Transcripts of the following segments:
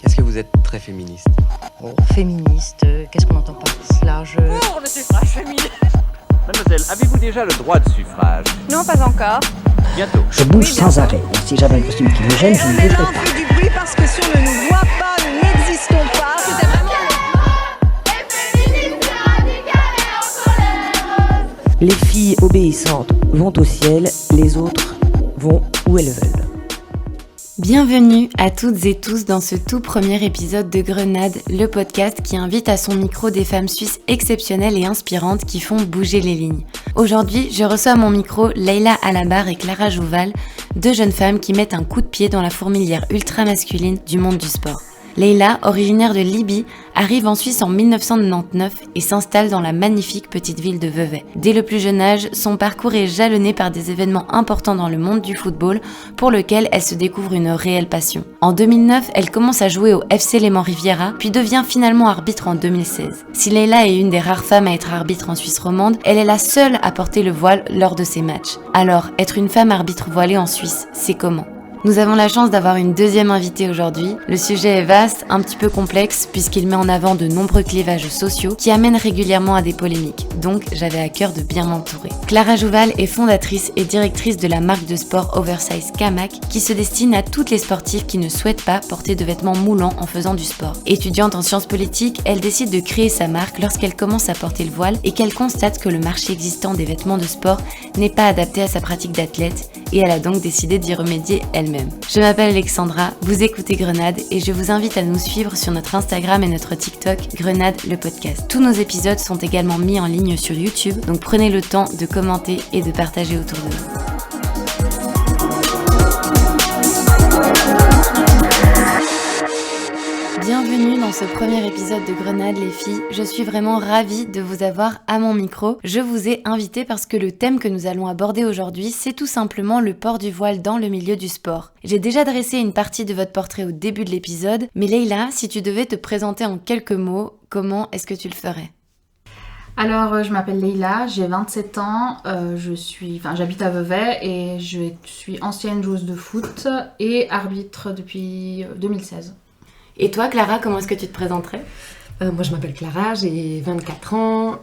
Est-ce que vous êtes très féministe ? Féministe, qu'est-ce qu'on entend par cela? Pour le suffrage féminin. Mademoiselle, avez-vous déjà le droit de suffrage ? Non, pas encore. Bientôt. Je bouge sans arrêt. Si j'avais un costume qui me gêne, je ne bougerais pas. On fait du bruit parce que si on ne nous voit pas, nous n'existons pas. C'était vraiment... Les filles obéissantes vont au ciel, les autres vont où elles veulent. Bienvenue à toutes et tous dans ce tout premier épisode de Grenade, le podcast qui invite à son micro des femmes suisses exceptionnelles et inspirantes qui font bouger les lignes. Aujourd'hui, je reçois à mon micro Leïla Alabar et Clara Jouval, deux jeunes femmes qui mettent un coup de pied dans la fourmilière ultra-masculine du monde du sport. Leïla, originaire de Libye, arrive en Suisse en 1999 et s'installe dans la magnifique petite ville de Vevey. Dès le plus jeune âge, son parcours est jalonné par des événements importants dans le monde du football pour lequel elle se découvre une réelle passion. En 2009, elle commence à jouer au FC Léman Riviera, puis devient finalement arbitre en 2016. Si Leïla est une des rares femmes à être arbitre en Suisse romande, elle est la seule à porter le voile lors de ses matchs. Alors, être une femme arbitre voilée en Suisse, c'est comment ? Nous avons la chance d'avoir une deuxième invitée aujourd'hui. Le sujet est vaste, un petit peu complexe, puisqu'il met en avant de nombreux clivages sociaux qui amènent régulièrement à des polémiques. Donc, j'avais à cœur de bien m'entourer. Clara Jouval est fondatrice et directrice de la marque de sport oversize Camac, qui se destine à toutes les sportives qui ne souhaitent pas porter de vêtements moulants en faisant du sport. Étudiante en sciences politiques, elle décide de créer sa marque lorsqu'elle commence à porter le voile et qu'elle constate que le marché existant des vêtements de sport n'est pas adapté à sa pratique d'athlète, et elle a donc décidé d'y remédier elle-même. Je m'appelle Alexandra, vous écoutez Grenade et je vous invite à nous suivre sur notre Instagram et notre TikTok Grenade le podcast. Tous nos épisodes sont également mis en ligne sur YouTube, donc prenez le temps de commenter et de partager autour de vous. Bienvenue dans ce premier épisode de Grenade les filles, je suis vraiment ravie de vous avoir à mon micro. Je vous ai invité parce que le thème que nous allons aborder aujourd'hui, c'est tout simplement le port du voile dans le milieu du sport. J'ai déjà dressé une partie de votre portrait au début de l'épisode, mais Leïla, si tu devais te présenter en quelques mots, comment est-ce que tu le ferais ? Alors, je m'appelle Leïla, j'ai 27 ans, j'habite à Vevey et je suis ancienne joueuse de foot et arbitre depuis 2016. Et toi, Clara, comment est-ce que tu te présenterais ? Moi, je m'appelle Clara, j'ai 24 ans,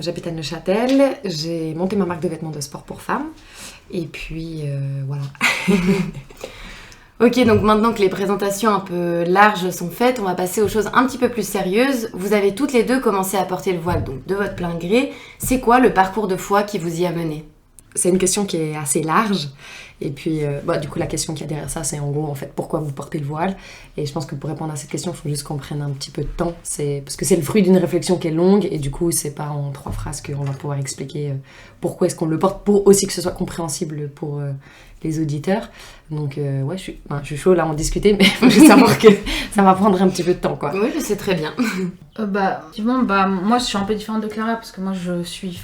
j'habite à Neuchâtel, j'ai monté ma marque de vêtements de sport pour femmes, et puis voilà. Ok, donc maintenant que les présentations un peu larges sont faites, on va passer aux choses un petit peu plus sérieuses. Vous avez toutes les deux commencé à porter le voile, donc de votre plein gré. C'est quoi le parcours de foi qui vous y a mené ? C'est une question qui est assez large. Et puis, du coup, la question qu'il y a derrière ça, c'est en gros, en fait, pourquoi vous portez le voile ? Et je pense que pour répondre à cette question, il faut juste qu'on prenne un petit peu de temps. Parce que c'est le fruit d'une réflexion qui est longue, et du coup, c'est pas en 3 phrases qu'on va pouvoir expliquer pourquoi est-ce qu'on le porte, pour aussi que ce soit compréhensible pour les auditeurs. Donc, je suis chaud là en discuter, mais il faut juste savoir que ça va prendre un petit peu de temps, quoi. Oui, je sais très bien. Effectivement, moi je suis un peu différente de Clara parce que moi je suis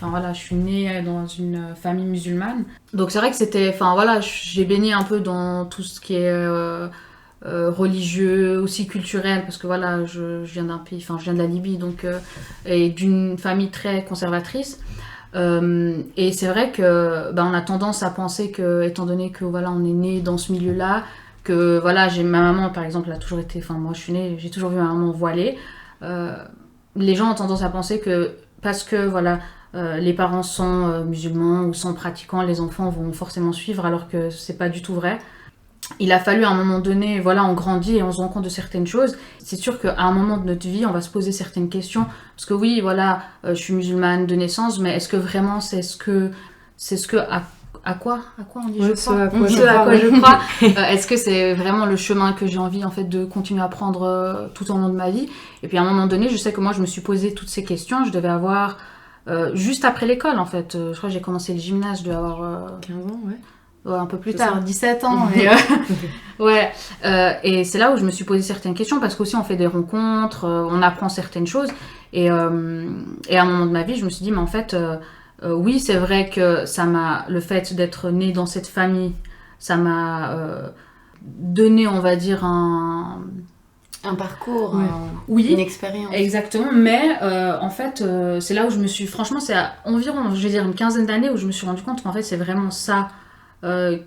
née dans une famille musulmane. Donc c'est vrai que j'ai baigné un peu dans tout ce qui est religieux, aussi culturel, parce que voilà, je viens d'un pays, je viens de la Libye, donc et d'une famille très conservatrice. Et c'est vrai que on a tendance à penser que, étant donné que voilà, on est né dans ce milieu-là, que voilà, ma maman par exemple a toujours été, moi je suis née, j'ai toujours vu ma maman voilée. Les gens ont tendance à penser que parce que voilà, les parents sont musulmans ou sont pratiquants, les enfants vont forcément suivre, alors que c'est pas du tout vrai. Il a fallu à un moment donné, voilà, on grandit et on se rend compte de certaines choses. C'est sûr qu'à un moment de notre vie, on va se poser certaines questions. Parce que oui, voilà, je suis musulmane de naissance, mais est-ce que vraiment à quoi on dit, je crois. À quoi je crois. Est-ce que c'est vraiment le chemin que j'ai envie en fait de continuer à prendre tout au long de ma vie ? Et puis à un moment donné, je sais que moi je me suis posé toutes ces questions. Je devais avoir juste après l'école en fait. Je crois que j'ai commencé le gymnase, je devais avoir 15 ans, ouais. Ouais, un peu plus tard, 17 ans. Et c'est là où je me suis posé certaines questions, parce qu'aussi on fait des rencontres, on apprend certaines choses. Et à un moment de ma vie, je me suis dit, mais en fait, oui, c'est vrai que le fait d'être née dans cette famille, ça m'a donné, on va dire, un parcours, oui, une expérience. Exactement, mais en fait, c'est là où je me suis... Franchement, c'est à environ, je vais dire, une quinzaine d'années où je me suis rendu compte qu'en fait, c'est vraiment ça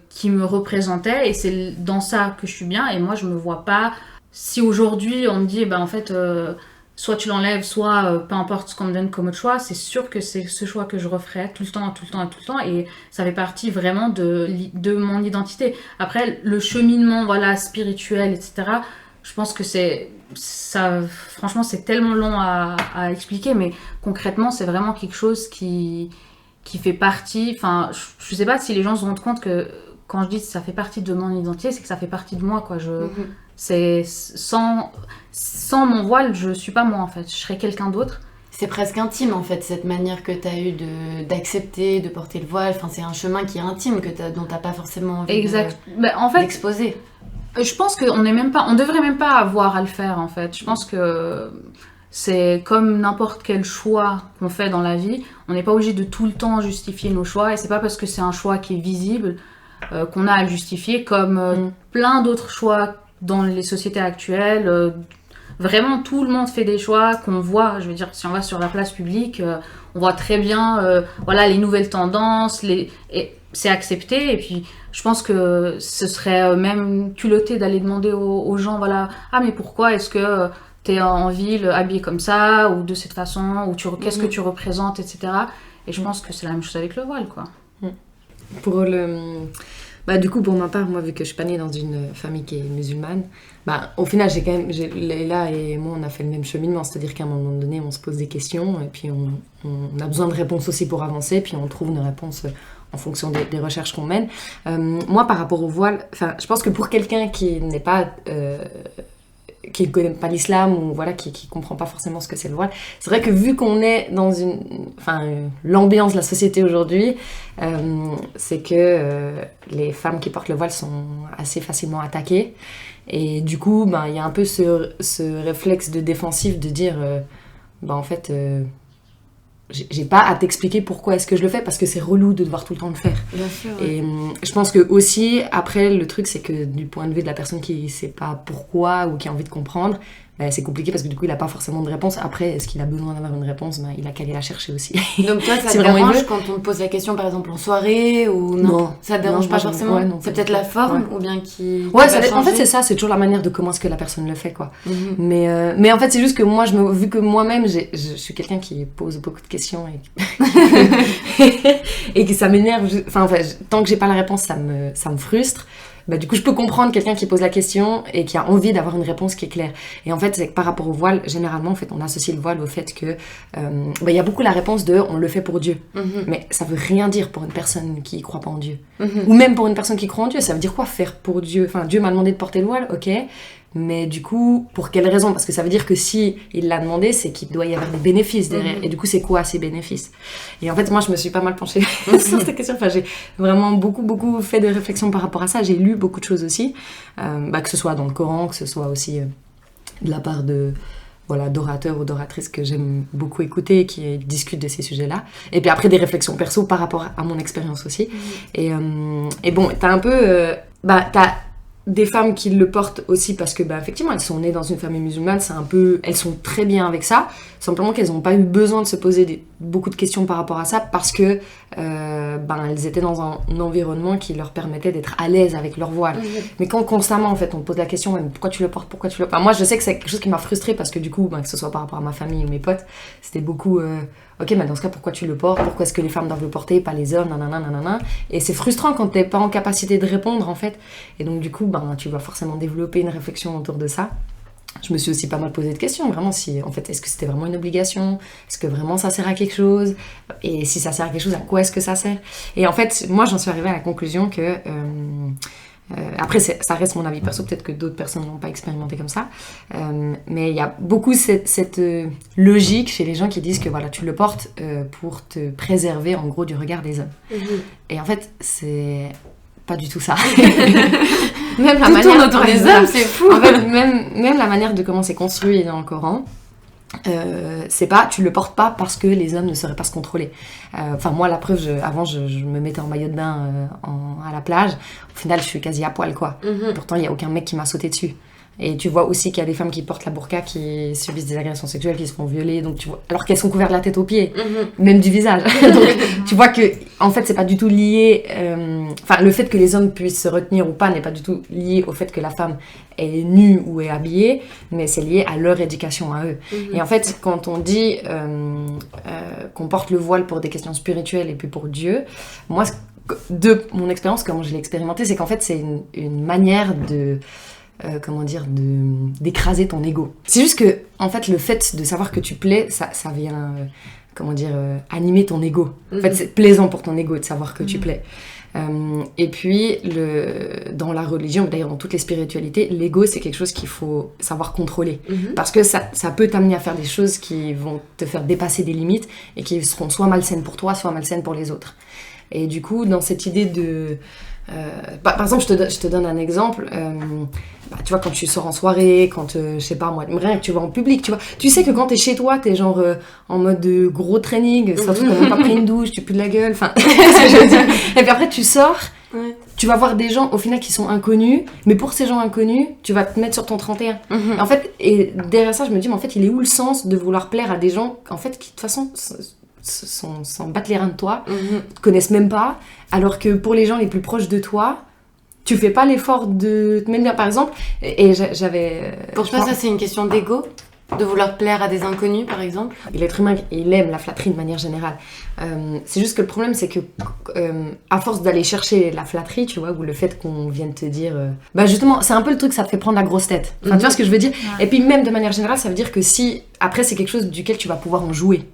qui me représentait, et c'est dans ça que je suis bien, et moi, je me vois pas si aujourd'hui on me dit, en fait, soit tu l'enlèves, soit peu importe ce qu'on me donne comme autre choix, c'est sûr que c'est ce choix que je referai tout le temps, et ça fait partie vraiment de mon identité. Après, le cheminement, voilà, spirituel, etc., je pense que franchement, c'est tellement long à expliquer, mais concrètement, c'est vraiment quelque chose qui fait partie, enfin, je sais pas si les gens se rendent compte que quand je dis que ça fait partie de mon identité, c'est que ça fait partie de moi, quoi. C'est sans mon voile, je suis pas moi, en fait. Je serais quelqu'un d'autre. C'est presque intime, en fait, cette manière que t'as eu d'accepter, de porter le voile. Enfin, c'est un chemin qui est intime, dont t'as pas forcément envie d'exposer. Je pense qu'on devrait même pas avoir à le faire, en fait. Je pense que c'est comme n'importe quel choix qu'on fait dans la vie. On n'est pas obligé de tout le temps justifier nos choix, et c'est pas parce que c'est un choix qui est visible qu'on a à le justifier, comme plein d'autres choix dans les sociétés actuelles. Vraiment, tout le monde fait des choix qu'on voit. Je veux dire, si on va sur la place publique, on voit très bien voilà, les nouvelles tendances, et c'est accepté. Et puis, je pense que ce serait même culotté d'aller demander aux gens, voilà, ah mais pourquoi est-ce que t'es en ville habillé comme ça, ou de cette façon, ou qu'est-ce que tu représentes, etc. Et je pense que c'est la même chose avec le voile, quoi. Du coup, pour ma part, moi, vu que je suis pas née dans une famille qui est musulmane, au final, Leïla et moi, on a fait le même cheminement. C'est-à-dire qu'à un moment donné, on se pose des questions, et puis on a besoin de réponses aussi pour avancer, puis on trouve nos réponses en fonction des recherches qu'on mène. Moi, par rapport au voile, je pense que pour quelqu'un qui n'est pas... qui ne connaît pas l'islam, ou voilà, qui comprend pas forcément ce que c'est le voile. C'est vrai que vu qu'on est dans l'ambiance de la société aujourd'hui, c'est que les femmes qui portent le voile sont assez facilement attaquées. Et du coup, il y a un peu ce réflexe de défensif de dire, en fait, j'ai pas à t'expliquer pourquoi est-ce que je le fais, parce que c'est relou de devoir tout le temps le faire. Bien sûr, ouais. Et je pense que aussi, après, le truc, c'est que du point de vue de la personne qui sait pas pourquoi ou qui a envie de comprendre, c'est compliqué parce que du coup, il a pas forcément de réponse. Après, est-ce qu'il a besoin d'avoir une réponse ? Il a qu'à aller la chercher aussi. Donc toi, ça te dérange quand on te pose la question, par exemple, en soirée ou non, ça te dérange pas forcément. Ouais, non, c'est peut-être la forme ou bien qui... Ouais, en fait, c'est ça, c'est toujours la manière de comment est-ce que la personne le fait, quoi. Mais en fait, c'est juste que moi, vu que moi-même, je suis quelqu'un qui pose beaucoup de questions et que ça m'énerve. Tant que j'ai pas la réponse, ça me frustre. Du coup, je peux comprendre quelqu'un qui pose la question et qui a envie d'avoir une réponse qui est claire. Et en fait, c'est que par rapport au voile, généralement, en fait, on associe le voile au fait que y a beaucoup la réponse de on le fait pour Dieu. Mais ça veut rien dire pour une personne qui croit pas en Dieu. Ou même pour une personne qui croit en Dieu, ça veut dire quoi faire pour Dieu ? Enfin, Dieu m'a demandé de porter le voile, ok. Mais du coup, pour quelle raison ? Parce que ça veut dire que si il l'a demandé, c'est qu'il doit y avoir des bénéfices derrière. Et du coup, c'est quoi ces bénéfices ? Et en fait, moi, je me suis pas mal penchée sur cette question. J'ai vraiment beaucoup fait de réflexions par rapport à ça. J'ai lu beaucoup de choses aussi, que ce soit dans le Coran, que ce soit aussi de la part d'orateurs ou d'oratrices que j'aime beaucoup écouter, qui discutent de ces sujets-là. Et puis après, des réflexions perso par rapport à mon expérience aussi. Et bon, t'as un peu... t'as des femmes qui le portent aussi parce que effectivement elles sont nées dans une famille musulmane, elles sont très bien avec ça, simplement qu'elles n'ont pas eu besoin de se poser beaucoup de questions par rapport à ça parce que elles étaient dans un environnement qui leur permettait d'être à l'aise avec leur voile. Mais quand constamment en fait on te pose la question pourquoi tu le portes, moi je sais que c'est quelque chose qui m'a frustrée parce que du coup que ce soit par rapport à ma famille ou mes potes, c'était beaucoup ok, mais dans ce cas, pourquoi tu le portes ? Pourquoi est-ce que les femmes doivent le porter, pas les hommes, nanana. Et c'est frustrant quand t'es pas en capacité de répondre, en fait. Et donc, du coup, tu vas forcément développer une réflexion autour de ça. Je me suis aussi pas mal posé de questions, vraiment, est-ce que c'était vraiment une obligation ? Est-ce que vraiment ça sert à quelque chose ? Et si ça sert à quelque chose, à quoi est-ce que ça sert ? Et en fait, moi, j'en suis arrivée à la conclusion que... après, ça reste mon avis perso, peut-être que d'autres personnes n'ont pas expérimenté comme ça, mais il y a beaucoup cette logique chez les gens qui disent que voilà, tu le portes pour te préserver en gros du regard des hommes. Et en fait, c'est pas du tout ça. Même la manière autour des hommes, c'est fou. En fait, même la manière de comment c'est construit dans le Coran. C'est pas, tu le portes pas parce que les hommes ne sauraient pas se contrôler. Moi, la preuve, avant, je me mettais en maillot de bain à la plage. Au final, je suis quasi à poil, quoi. Pourtant, il y a aucun mec qui m'a sauté dessus. Et tu vois aussi qu'il y a des femmes qui portent la burqa, qui subissent des agressions sexuelles, qui se font violer, donc tu vois, alors qu'elles sont couvertes de la tête aux pieds, même du visage. Donc tu vois que, en fait, c'est pas du tout lié. Enfin, le fait que les hommes puissent se retenir ou pas n'est pas du tout lié au fait que la femme est nue ou est habillée, mais c'est lié à leur éducation à eux. Et en fait, quand on dit qu'on porte le voile pour des questions spirituelles et puis pour Dieu, moi, de mon expérience, comment je l'ai expérimenté, c'est qu'en fait, c'est une manière de... d'écraser ton ego. C'est juste que, en fait, le fait de savoir que tu plais, ça vient, animer ton ego. En fait, c'est plaisant pour ton ego de savoir que tu plais. Et puis, dans la religion, d'ailleurs dans toutes les spiritualités, l'ego, c'est quelque chose qu'il faut savoir contrôler. Parce que ça peut t'amener à faire des choses qui vont te faire dépasser des limites et qui seront soit malsaines pour toi, soit malsaines pour les autres. Et du coup, dans cette idée de... par exemple, je te donne un exemple. Tu vois, quand tu sors en soirée, quand, je sais pas moi, rien que tu vas en public, tu sais que quand t'es chez toi, t'es genre en mode de gros training, surtout t'as même pas pris une douche, tu pues de la gueule, enfin, c'est ce que je veux dire. Et puis après, tu sors, tu vas voir des gens, au final, qui sont inconnus, mais pour ces gens inconnus, tu vas te mettre sur ton 31. En fait, et derrière ça, je me dis, mais en fait, il est où le sens de vouloir plaire à des gens, en fait, qui, de toute façon... s'en battent les reins de toi, te connaissent même pas, alors que pour les gens les plus proches de toi, tu fais pas l'effort de te mettre bien, par exemple, et j'avais... Pour toi, ça c'est une question d'ego ? De vouloir plaire à des inconnus, par exemple ? L'être humain, il aime la flatterie de manière générale. C'est juste que le problème, c'est que à force d'aller chercher la flatterie, tu vois, ou le fait qu'on vienne te dire... justement, c'est un peu le truc, ça te fait prendre la grosse tête. Enfin, tu vois ce que je veux dire ? Et puis même de manière générale, ça veut dire que si... Après, c'est quelque chose duquel tu vas pouvoir en jouer.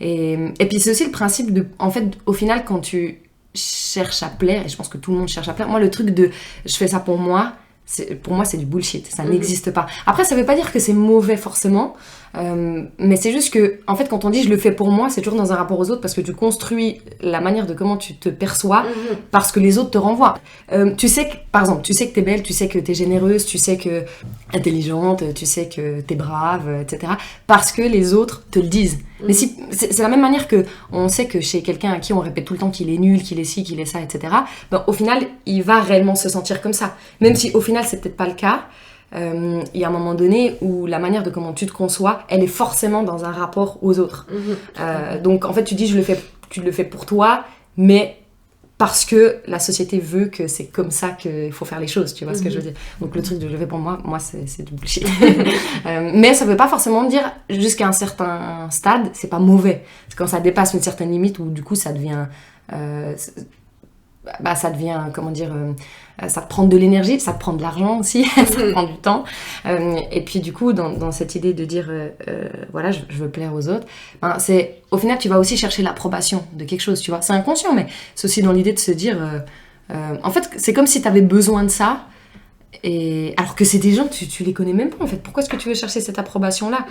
Et puis c'est aussi le principe de... En fait, au final, quand tu cherches à plaire, et je pense que tout le monde cherche à plaire, moi, le truc de « je fais ça pour moi », pour moi, c'est du bullshit. Ça n'existe pas. Après, ça veut pas dire que c'est mauvais forcément, mais c'est juste que, en fait, quand on dit je le fais pour moi, c'est toujours dans un rapport aux autres parce que tu construis la manière de comment tu te perçois parce que les autres te renvoient. Tu sais que, par exemple, tu sais que t'es belle, tu sais que t'es généreuse, tu sais que intelligente, tu sais que t'es brave, etc. Parce que les autres te le disent. Mais si, c'est la même manière que on sait que chez quelqu'un à qui on répète tout le temps qu'il est nul, qu'il est ci, qu'il est ça, etc. Au final, il va réellement se sentir comme ça. Même si au final, c'est peut-être pas le cas. Il y a un moment donné où la manière de comment tu te conçois, elle est forcément dans un rapport aux autres. Donc en fait, tu dis tu le fais pour toi, mais parce que la société veut que c'est comme ça qu'il faut faire les choses, tu vois ce que je veux dire. Donc le truc de je le fais pour moi c'est du bullshit. Mais ça veut pas forcément dire jusqu'à un certain stade, c'est pas mauvais. C'est quand ça dépasse une certaine limite où du coup ça devient... comment dire, ça te prend de l'énergie, ça te prend de l'argent aussi, ça te prend du temps. Et puis du coup, dans cette idée de dire, voilà, je veux plaire aux autres, c'est, au final, tu vas aussi chercher l'approbation de quelque chose, tu vois. C'est inconscient, mais c'est aussi dans l'idée de se dire, en fait, c'est comme si tu avais besoin de ça, et alors que c'est des gens, tu les connais même pas, en fait. Pourquoi est-ce que tu veux chercher cette approbation-là ?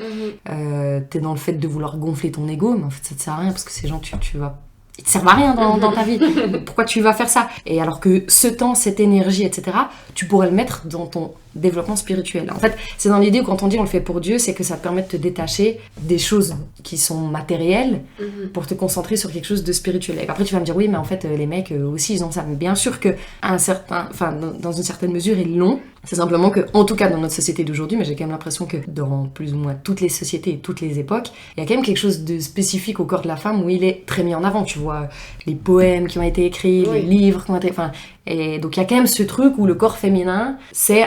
T'es dans le fait de vouloir gonfler ton ego, mais en fait, ça te sert à rien, parce que ces gens, tu vas... Ils te servent à rien dans ta vie. Pourquoi tu vas faire ça ? Et alors que ce temps, cette énergie, etc., tu pourrais le mettre dans ton développement spirituel. En fait, c'est dans l'idée où quand on dit on le fait pour Dieu, c'est que ça te permet de te détacher des choses qui sont matérielles pour te concentrer sur quelque chose de spirituel. Et après, tu vas me dire, oui, mais en fait, les mecs aussi, ils ont ça. Mais bien sûr que, dans une certaine mesure, ils l'ont. C'est simplement que, en tout cas dans notre société d'aujourd'hui, mais j'ai quand même l'impression que dans plus ou moins toutes les sociétés et toutes les époques, il y a quand même quelque chose de spécifique au corps de la femme où il est très mis en avant. Tu vois, les poèmes qui ont été écrits, les livres qui ont été... Et donc il y a quand même ce truc où le corps féminin, c'est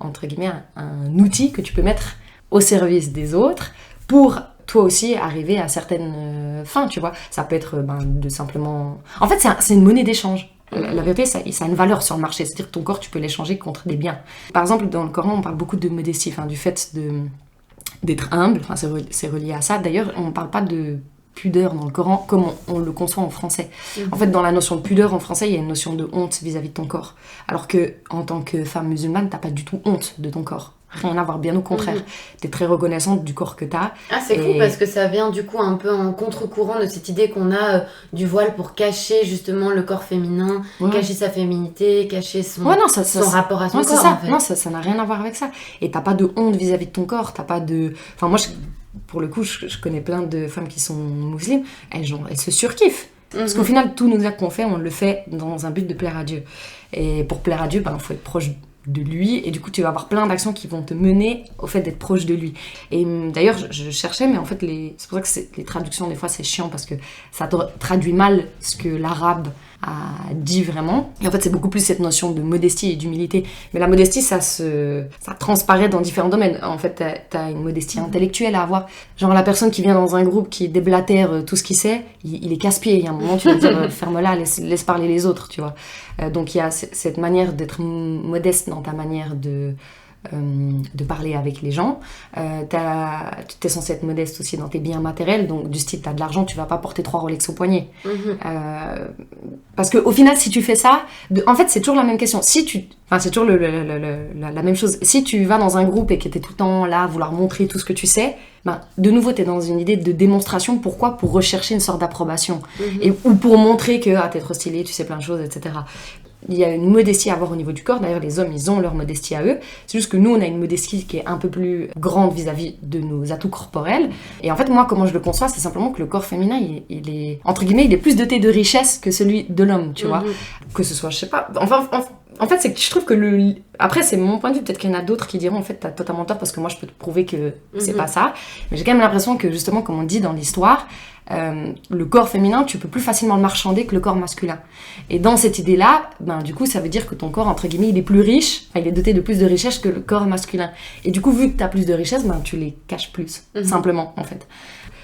entre guillemets, un outil que tu peux mettre au service des autres pour toi aussi arriver à certaines fins, tu vois. Ça peut être de simplement... En fait, c'est une monnaie d'échange. La vérité, ça a une valeur sur le marché. C'est-à-dire que ton corps, tu peux l'échanger contre des biens. Par exemple, dans le Coran, on parle beaucoup de modestie, du fait d'être humble. C'est relié à ça. D'ailleurs, on ne parle pas de pudeur dans le Coran comme on le conçoit en français. En fait, dans la notion de pudeur en français, il y a une notion de honte vis-à-vis de ton corps. Alors que, en tant que femme musulmane, t'as pas du tout honte de ton corps. Rien à voir, bien au contraire. T'es très reconnaissante du corps que t'as. Ah, c'est cool parce que ça vient du coup un peu en contre-courant de cette idée qu'on a du voile pour cacher justement le corps féminin, cacher sa féminité, cacher son rapport à son corps. Ça. En fait. Non, ça n'a rien à voir avec ça. Et t'as pas de honte vis-à-vis de ton corps, t'as pas de... Enfin, moi, pour le coup, je connais plein de femmes qui sont musulmanes, elles se surkiffent. Parce qu'au final, tous nos actes qu'on fait, on le fait dans un but de plaire à Dieu. Et pour plaire à Dieu, il faut être proche de lui, et du coup tu vas avoir plein d'actions qui vont te mener au fait d'être proche de lui. Et d'ailleurs je cherchais, mais en fait c'est pour ça que les traductions des fois c'est chiant parce que ça traduit mal ce que l'arabe a dit vraiment. Et en fait c'est beaucoup plus cette notion de modestie et d'humilité. Mais la modestie ça transparaît dans différents domaines. En fait t'as une modestie intellectuelle à avoir. Genre la personne qui vient dans un groupe qui déblatère tout ce qu'il sait, il est casse-pied. Il y a un moment tu vas dire ferme-la, laisse parler les autres, tu vois. Donc il y a cette manière d'être modeste dans ta manière de parler avec les gens. T'es censé être modeste aussi dans tes biens matériels, donc du style t'as de l'argent, tu vas pas porter 3 Rolex au poignet. Parce qu'au final si tu fais ça, en fait c'est toujours la même question. C'est toujours la même chose. Si tu vas dans un groupe et que t'es tout le temps là à vouloir montrer tout ce que tu sais, de nouveau t'es dans une idée de démonstration. Pourquoi ? Pour rechercher une sorte d'approbation. Ou pour montrer que t'es trop stylé, tu sais plein de choses, etc. Il y a une modestie à avoir au niveau du corps. D'ailleurs, les hommes, ils ont leur modestie à eux. C'est juste que nous, on a une modestie qui est un peu plus grande vis-à-vis de nos atouts corporels. Et en fait, moi, comment je le conçois, c'est simplement que le corps féminin, il est, entre guillemets, il est plus doté de richesse que celui de l'homme, tu vois. Que ce soit, je sais pas... Enfin, en fait, c'est que je trouve que Après, c'est mon point de vue. Peut-être qu'il y en a d'autres qui diront, en fait, t'as totalement tort parce que moi, je peux te prouver que c'est pas ça. Mais j'ai quand même l'impression que, justement, comme on dit dans l'histoire, le corps féminin, tu peux plus facilement le marchander que le corps masculin. Et dans cette idée-là, du coup, ça veut dire que ton corps, entre guillemets, il est plus riche, il est doté de plus de richesse que le corps masculin. Et du coup, vu que tu as plus de richesse, tu les caches plus, simplement, en fait.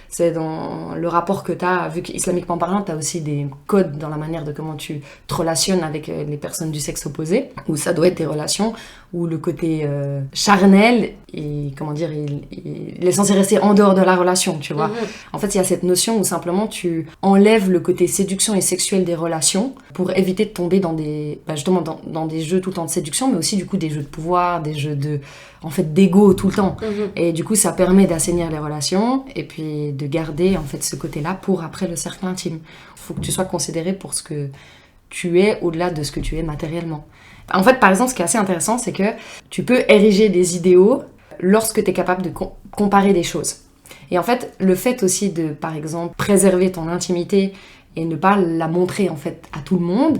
C'est dans le rapport que tu as, vu qu'islamiquement parlant, tu as aussi des codes dans la manière de comment tu te relationnes avec les personnes du sexe opposé, où ça doit être des relations où le côté charnel, et comment dire, il est censé rester en dehors de la relation, tu vois. En fait, il y a cette notion où simplement tu enlèves le côté séduction et sexuel des relations pour éviter de tomber dans des, justement dans des jeux tout le temps de séduction, mais aussi du coup des jeux de pouvoir, des jeux d'ego tout le temps. Et du coup, ça permet d'assainir les relations et puis de garder en fait ce côté-là pour après le cercle intime. Il faut que tu sois considéré pour ce que tu es au-delà de ce que tu es matériellement. En fait, par exemple, ce qui est assez intéressant, c'est que tu peux ériger des idéaux lorsque tu es capable de comparer des choses. Et en fait, le fait aussi de, par exemple, préserver ton intimité et ne pas la montrer en fait à tout le monde,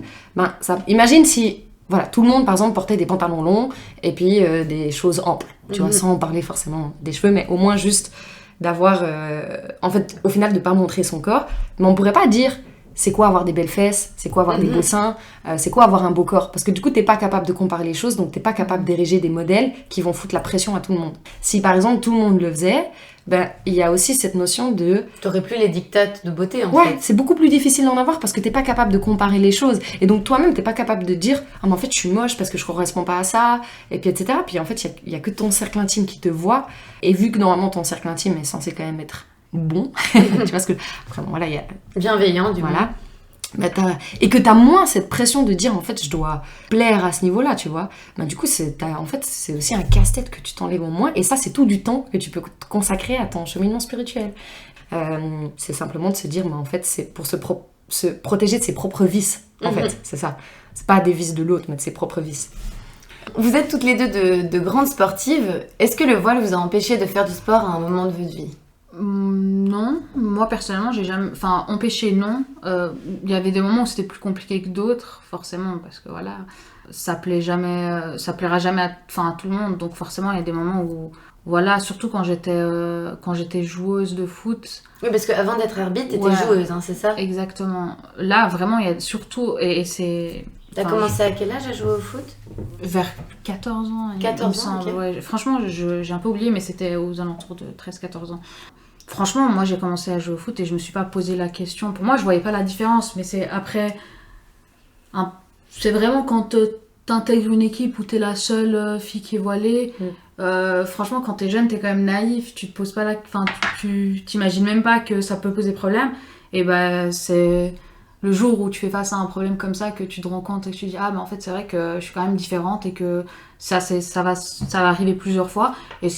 imagine si tout le monde, par exemple, portait des pantalons longs et puis des choses amples, tu vois, sans parler forcément des cheveux, mais au moins juste d'avoir, en fait, au final, de pas montrer son corps. Mais on pourrait pas dire c'est quoi avoir des belles fesses, c'est quoi avoir des beaux seins, c'est quoi avoir un beau corps. Parce que du coup, t'es pas capable de comparer les choses, donc t'es pas capable d'ériger des modèles qui vont foutre la pression à tout le monde. Si, par exemple, tout le monde le faisait, il y a aussi cette notion de... T'aurais plus les dictates de beauté, en fait. Ouais, c'est beaucoup plus difficile d'en avoir parce que t'es pas capable de comparer les choses. Et donc, toi-même, t'es pas capable de dire « Ah, mais en fait, je suis moche parce que je corresponds pas à ça. » Et puis, etc. Puis, en fait, il y a que ton cercle intime qui te voit. Et vu que, normalement, ton cercle intime est censé quand même être bon, tu vois ce que... Après, bon, voilà, il y a... Bienveillant, du coup. Voilà. Et que t'as moins cette pression de dire en fait je dois plaire à ce niveau-là, tu vois. Du coup c'est aussi un casse-tête que tu t'enlèves au moins, et ça c'est tout du temps que tu peux te consacrer à ton cheminement spirituel. C'est simplement de se dire en fait c'est pour se protéger de ses propres vices, en fait, c'est ça. C'est pas des vices de l'autre, mais de ses propres vices. Vous êtes toutes les deux de grandes sportives. Est-ce que le voile vous a empêché de faire du sport à un moment de votre vie ? Non, moi personnellement j'ai jamais, empêché non, il y avait des moments où c'était plus compliqué que d'autres forcément parce que voilà, ça plaira jamais à tout le monde, donc forcément il y a des moments où voilà, surtout quand j'étais joueuse de foot. Oui, parce qu'avant d'être arbitre t'étais joueuse, hein, c'est ça ? Exactement, là vraiment il y a surtout, et c'est... T'as commencé à quel âge à jouer au foot ? Vers 14 ans. 14 ans, ok. Ouais. Franchement, j'ai un peu oublié, mais c'était aux alentours de 13-14 ans. Franchement, moi, j'ai commencé à jouer au foot et je me suis pas posé la question. Pour moi, je voyais pas la différence, mais c'est après... C'est vraiment quand t'intègres une équipe où t'es la seule fille qui est voilée. Franchement, quand t'es jeune, t'es quand même naïf. Tu te poses pas tu t'imagines même pas que ça peut poser problème. Et c'est... Le jour où tu fais face à un problème comme ça, que tu te rends compte et que tu dis en fait c'est vrai que je suis quand même différente et que ça va arriver plusieurs fois, et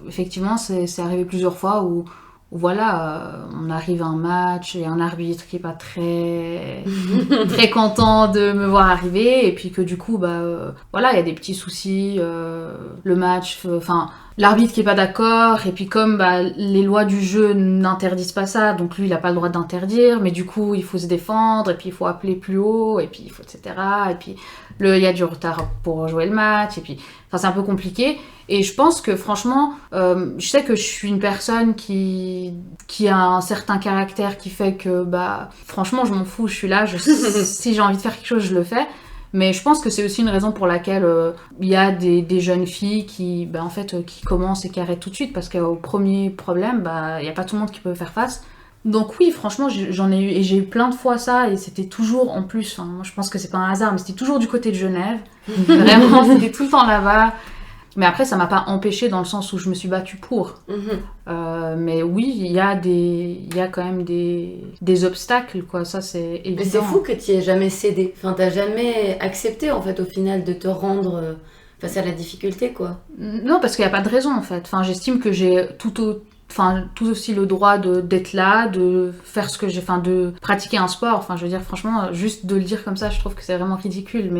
effectivement c'est arrivé plusieurs fois où voilà, on arrive à un match et un arbitre qui est pas très très content de me voir arriver, et puis que du coup voilà, il y a des petits soucis, le match, l'arbitre qui est pas d'accord, et puis comme les lois du jeu n'interdisent pas ça, donc lui il a pas le droit d'interdire, mais du coup il faut se défendre, et puis il faut appeler plus haut, et puis il faut etc. Et puis il y a du retard pour jouer le match, et puis enfin c'est un peu compliqué. Et je pense que franchement, je sais que je suis une personne qui a un certain caractère qui fait que franchement je m'en fous, je suis là, si j'ai envie de faire quelque chose je le fais. Mais je pense que c'est aussi une raison pour laquelle il y a des jeunes filles qui commencent et qui arrêtent tout de suite, parce qu'au premier problème, il n'y a pas tout le monde qui peut faire face. Donc oui, franchement, j'en ai eu, et j'ai eu plein de fois ça, et c'était toujours en plus, moi je pense que c'est pas un hasard, mais c'était toujours du côté de Genève. Vraiment, c'était tout le temps là-bas. Mais après, ça m'a pas empêchée dans le sens où je me suis battue pour. Mais oui, il y a quand même des obstacles, quoi. Ça, c'est évident. Mais c'est fou que tu aies jamais cédé. Enfin, t'as jamais accepté, en fait, au final, de te rendre face à la difficulté, quoi. Non, parce qu'il y a pas de raison, en fait. Enfin, j'estime que j'ai tout aussi le droit d'être là, de faire ce que j'ai, de pratiquer un sport. Enfin, je veux dire, franchement, juste de le dire comme ça, je trouve que c'est vraiment ridicule.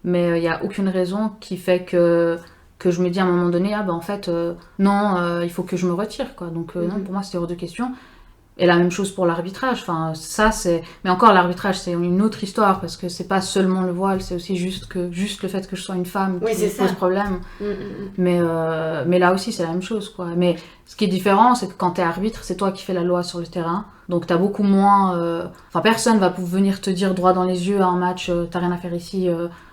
Mais il y a aucune raison qui fait que je me dis à un moment donné, en fait, non, il faut que je me retire, quoi. Donc non, pour moi, c'était hors de question. Et la même chose pour l'arbitrage. Enfin, ça, c'est... Mais encore, l'arbitrage, c'est une autre histoire, parce que c'est pas seulement le voile, c'est aussi juste le fait que je sois une femme qui pose problème. Mais là aussi, c'est la même chose, quoi. Mais ce qui est différent, c'est que quand t'es arbitre, c'est toi qui fais la loi sur le terrain. Donc t'as beaucoup moins... personne va venir te dire droit dans les yeux à un match, t'as rien à faire ici...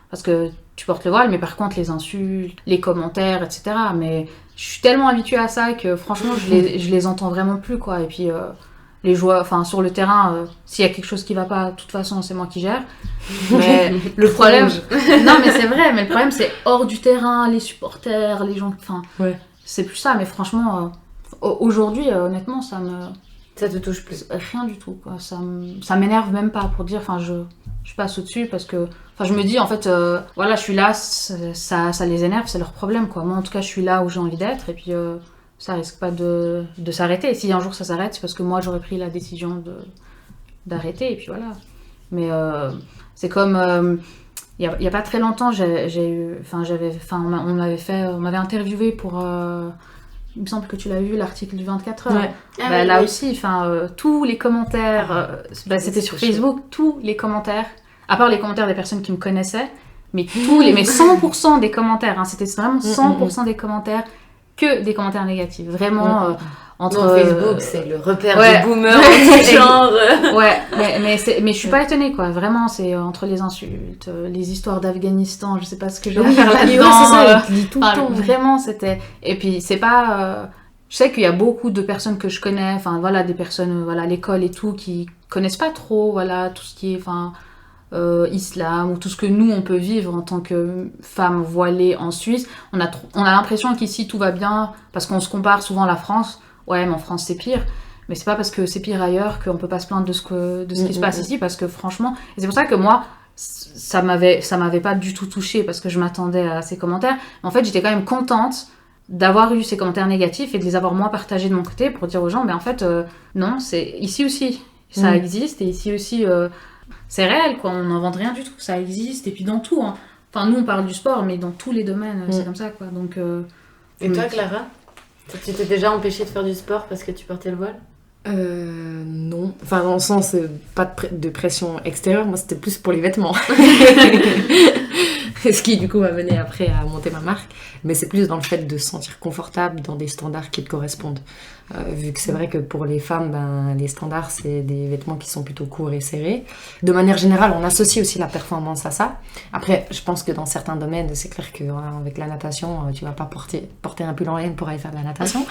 parce que tu portes le voile, mais par contre les insultes, les commentaires, etc. Mais je suis tellement habituée à ça que franchement je les entends vraiment plus, quoi. Et puis les joueurs, sur le terrain, s'il y a quelque chose qui va pas, de toute façon c'est moi qui gère. Mais le problème, non mais c'est vrai, mais le problème c'est hors du terrain, les supporters, les gens, c'est plus ça. Mais franchement, aujourd'hui, honnêtement, ça te touche plus. Rien du tout, quoi. Ça m'énerve même pas, pour dire, je passe au-dessus, parce que je me dis, en fait, je suis là, ça les énerve, c'est leur problème, quoi. Moi, en tout cas, je suis là où j'ai envie d'être, et puis ça risque pas de s'arrêter. Et si un jour ça s'arrête, c'est parce que moi, j'aurais pris la décision d'arrêter, et puis voilà. Mais c'est comme... il y a pas très longtemps, on m'avait interviewé pour... il me semble que tu l'as vu, l'article du 24 heures. Ouais. Là aussi, tous les commentaires, c'était sur Facebook, tous les commentaires, à part les commentaires des personnes qui me connaissaient, mais mais 100% des commentaires, c'était vraiment 100% des commentaires, que des commentaires négatifs. Vraiment, entre... Facebook, c'est le repère du boomer genre. mais je suis pas étonnée, quoi. Vraiment, c'est entre les insultes, les histoires d'Afghanistan, je sais pas ce que je vais faire là-dedans. C'est ça, il lit tout le temps. Vraiment, c'était... Et puis, c'est pas... Je sais qu'il y a beaucoup de personnes que je connais, des personnes à l'école et tout, qui connaissent pas trop, tout ce qui est... islam, ou tout ce que nous on peut vivre en tant que femme voilée en Suisse. On a l'impression qu'ici tout va bien, parce qu'on se compare souvent à la France. Ouais, mais en France c'est pire. Mais c'est pas parce que c'est pire ailleurs qu'on peut pas se plaindre de ce qui se passe ici, parce que franchement, et c'est pour ça que moi ça m'avait pas du tout touchée, parce que je m'attendais à ces commentaires. Mais en fait, j'étais quand même contente d'avoir eu ces commentaires négatifs et de les avoir moi partagés de mon côté, pour dire aux gens, mais en fait non, c'est ici aussi ça existe, et ici aussi c'est réel, quoi. On n'invente rien du tout, ça existe, et puis dans tout, hein. Nous on parle du sport, mais dans tous les domaines c'est comme ça, quoi. Donc et toi, Clara, tu t'es déjà empêchée de faire du sport parce que tu portais le voile? Non. Dans le sens, pas de pression extérieure, moi c'était plus pour les vêtements. Ce qui du coup m'a mené après à monter ma marque. Mais c'est plus dans le fait de se sentir confortable dans des standards qui te correspondent. Vu que c'est vrai que pour les femmes, les standards, c'est des vêtements qui sont plutôt courts et serrés. De manière générale, on associe aussi la performance à ça. Après, je pense que dans certains domaines, c'est clair qu'avec la natation, tu vas pas porter un pull en laine pour aller faire de la natation.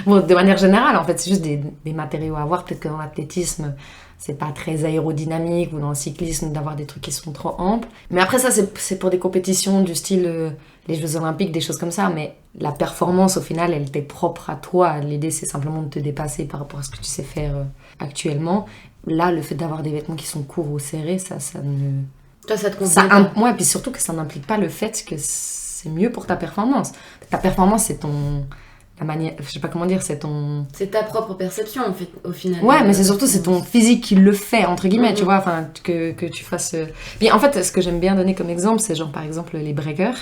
Bon, de manière générale, en fait, c'est juste des matériaux à avoir. Peut-être que dans l'athlétisme, c'est pas très aérodynamique, ou dans le cyclisme, d'avoir des trucs qui sont trop amples. Mais après, ça, c'est pour des compétitions du style les Jeux Olympiques, des choses comme ça. Mais la performance, au final, elle t'est propre à toi. L'idée, c'est simplement de te dépasser par rapport à ce que tu sais faire actuellement. Là, le fait d'avoir des vêtements qui sont courts ou serrés, ça ne... Toi, ça te convient pas. Moi, et puis surtout que ça n'implique pas le fait que c'est mieux pour ta performance. Ta performance, c'est la manière, je sais pas comment dire, c'est ta propre perception, en fait, au final. Ouais, mais c'est ton physique qui le fait, entre guillemets, tu vois, que tu fasses... Bien, en fait, ce que j'aime bien donner comme exemple, c'est par exemple, les breakers.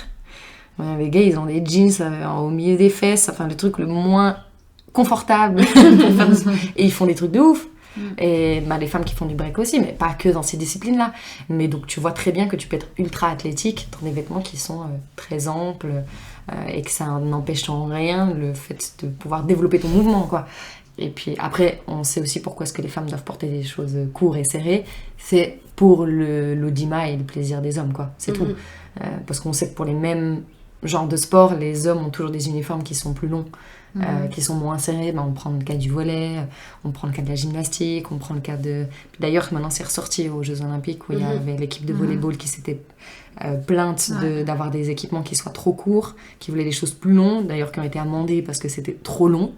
Ouais, les gars, ils ont des jeans au milieu des fesses, enfin le truc le moins confortable pour faire et ils font des trucs de ouf. Et les femmes qui font du break aussi, mais pas que dans ces disciplines-là. Mais donc tu vois très bien que tu peux être ultra athlétique dans des vêtements qui sont très amples et que ça n'empêche en rien le fait de pouvoir développer ton mouvement, quoi. Et puis après, on sait aussi pourquoi est-ce que les femmes doivent porter des choses courtes et serrées. C'est pour l'audimat et le plaisir des hommes, quoi. C'est tout. Parce qu'on sait que pour les mêmes genres de sports, les hommes ont toujours des uniformes qui sont plus longs. Qui sont moins serrés. On prend le cas du volley, on prend le cas de la gymnastique, on prend le cas de... D'ailleurs, maintenant, c'est ressorti aux Jeux Olympiques où il y avait l'équipe de volleyball qui s'était plainte d'avoir des équipements qui soient trop courts, qui voulaient des choses plus longues, d'ailleurs qui ont été amendées parce que c'était trop long.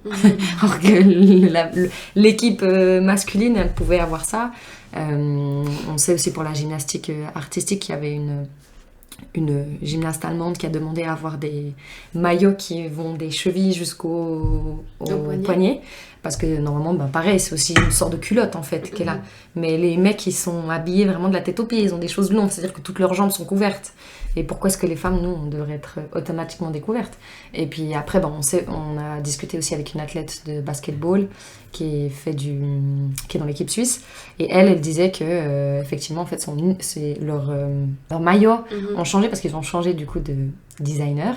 Alors que l'équipe masculine, elle pouvait avoir ça. On sait aussi pour la gymnastique artistique qu'il y avait une gymnaste allemande qui a demandé à avoir des maillots qui vont des chevilles jusqu'au poignet. Parce que normalement, pareil, c'est aussi une sorte de culotte en fait qui est là. Mais les mecs, ils sont habillés vraiment de la tête aux pieds, ils ont des choses longues, c'est-à-dire que toutes leurs jambes sont couvertes. Et pourquoi est-ce que les femmes, nous, on devrait être automatiquement découvertes? Et puis après, on a discuté aussi avec une athlète de basketball qui est dans l'équipe suisse. Et elle disait que effectivement, en fait, leurs maillots ont changé parce qu'ils ont changé du coup de designer.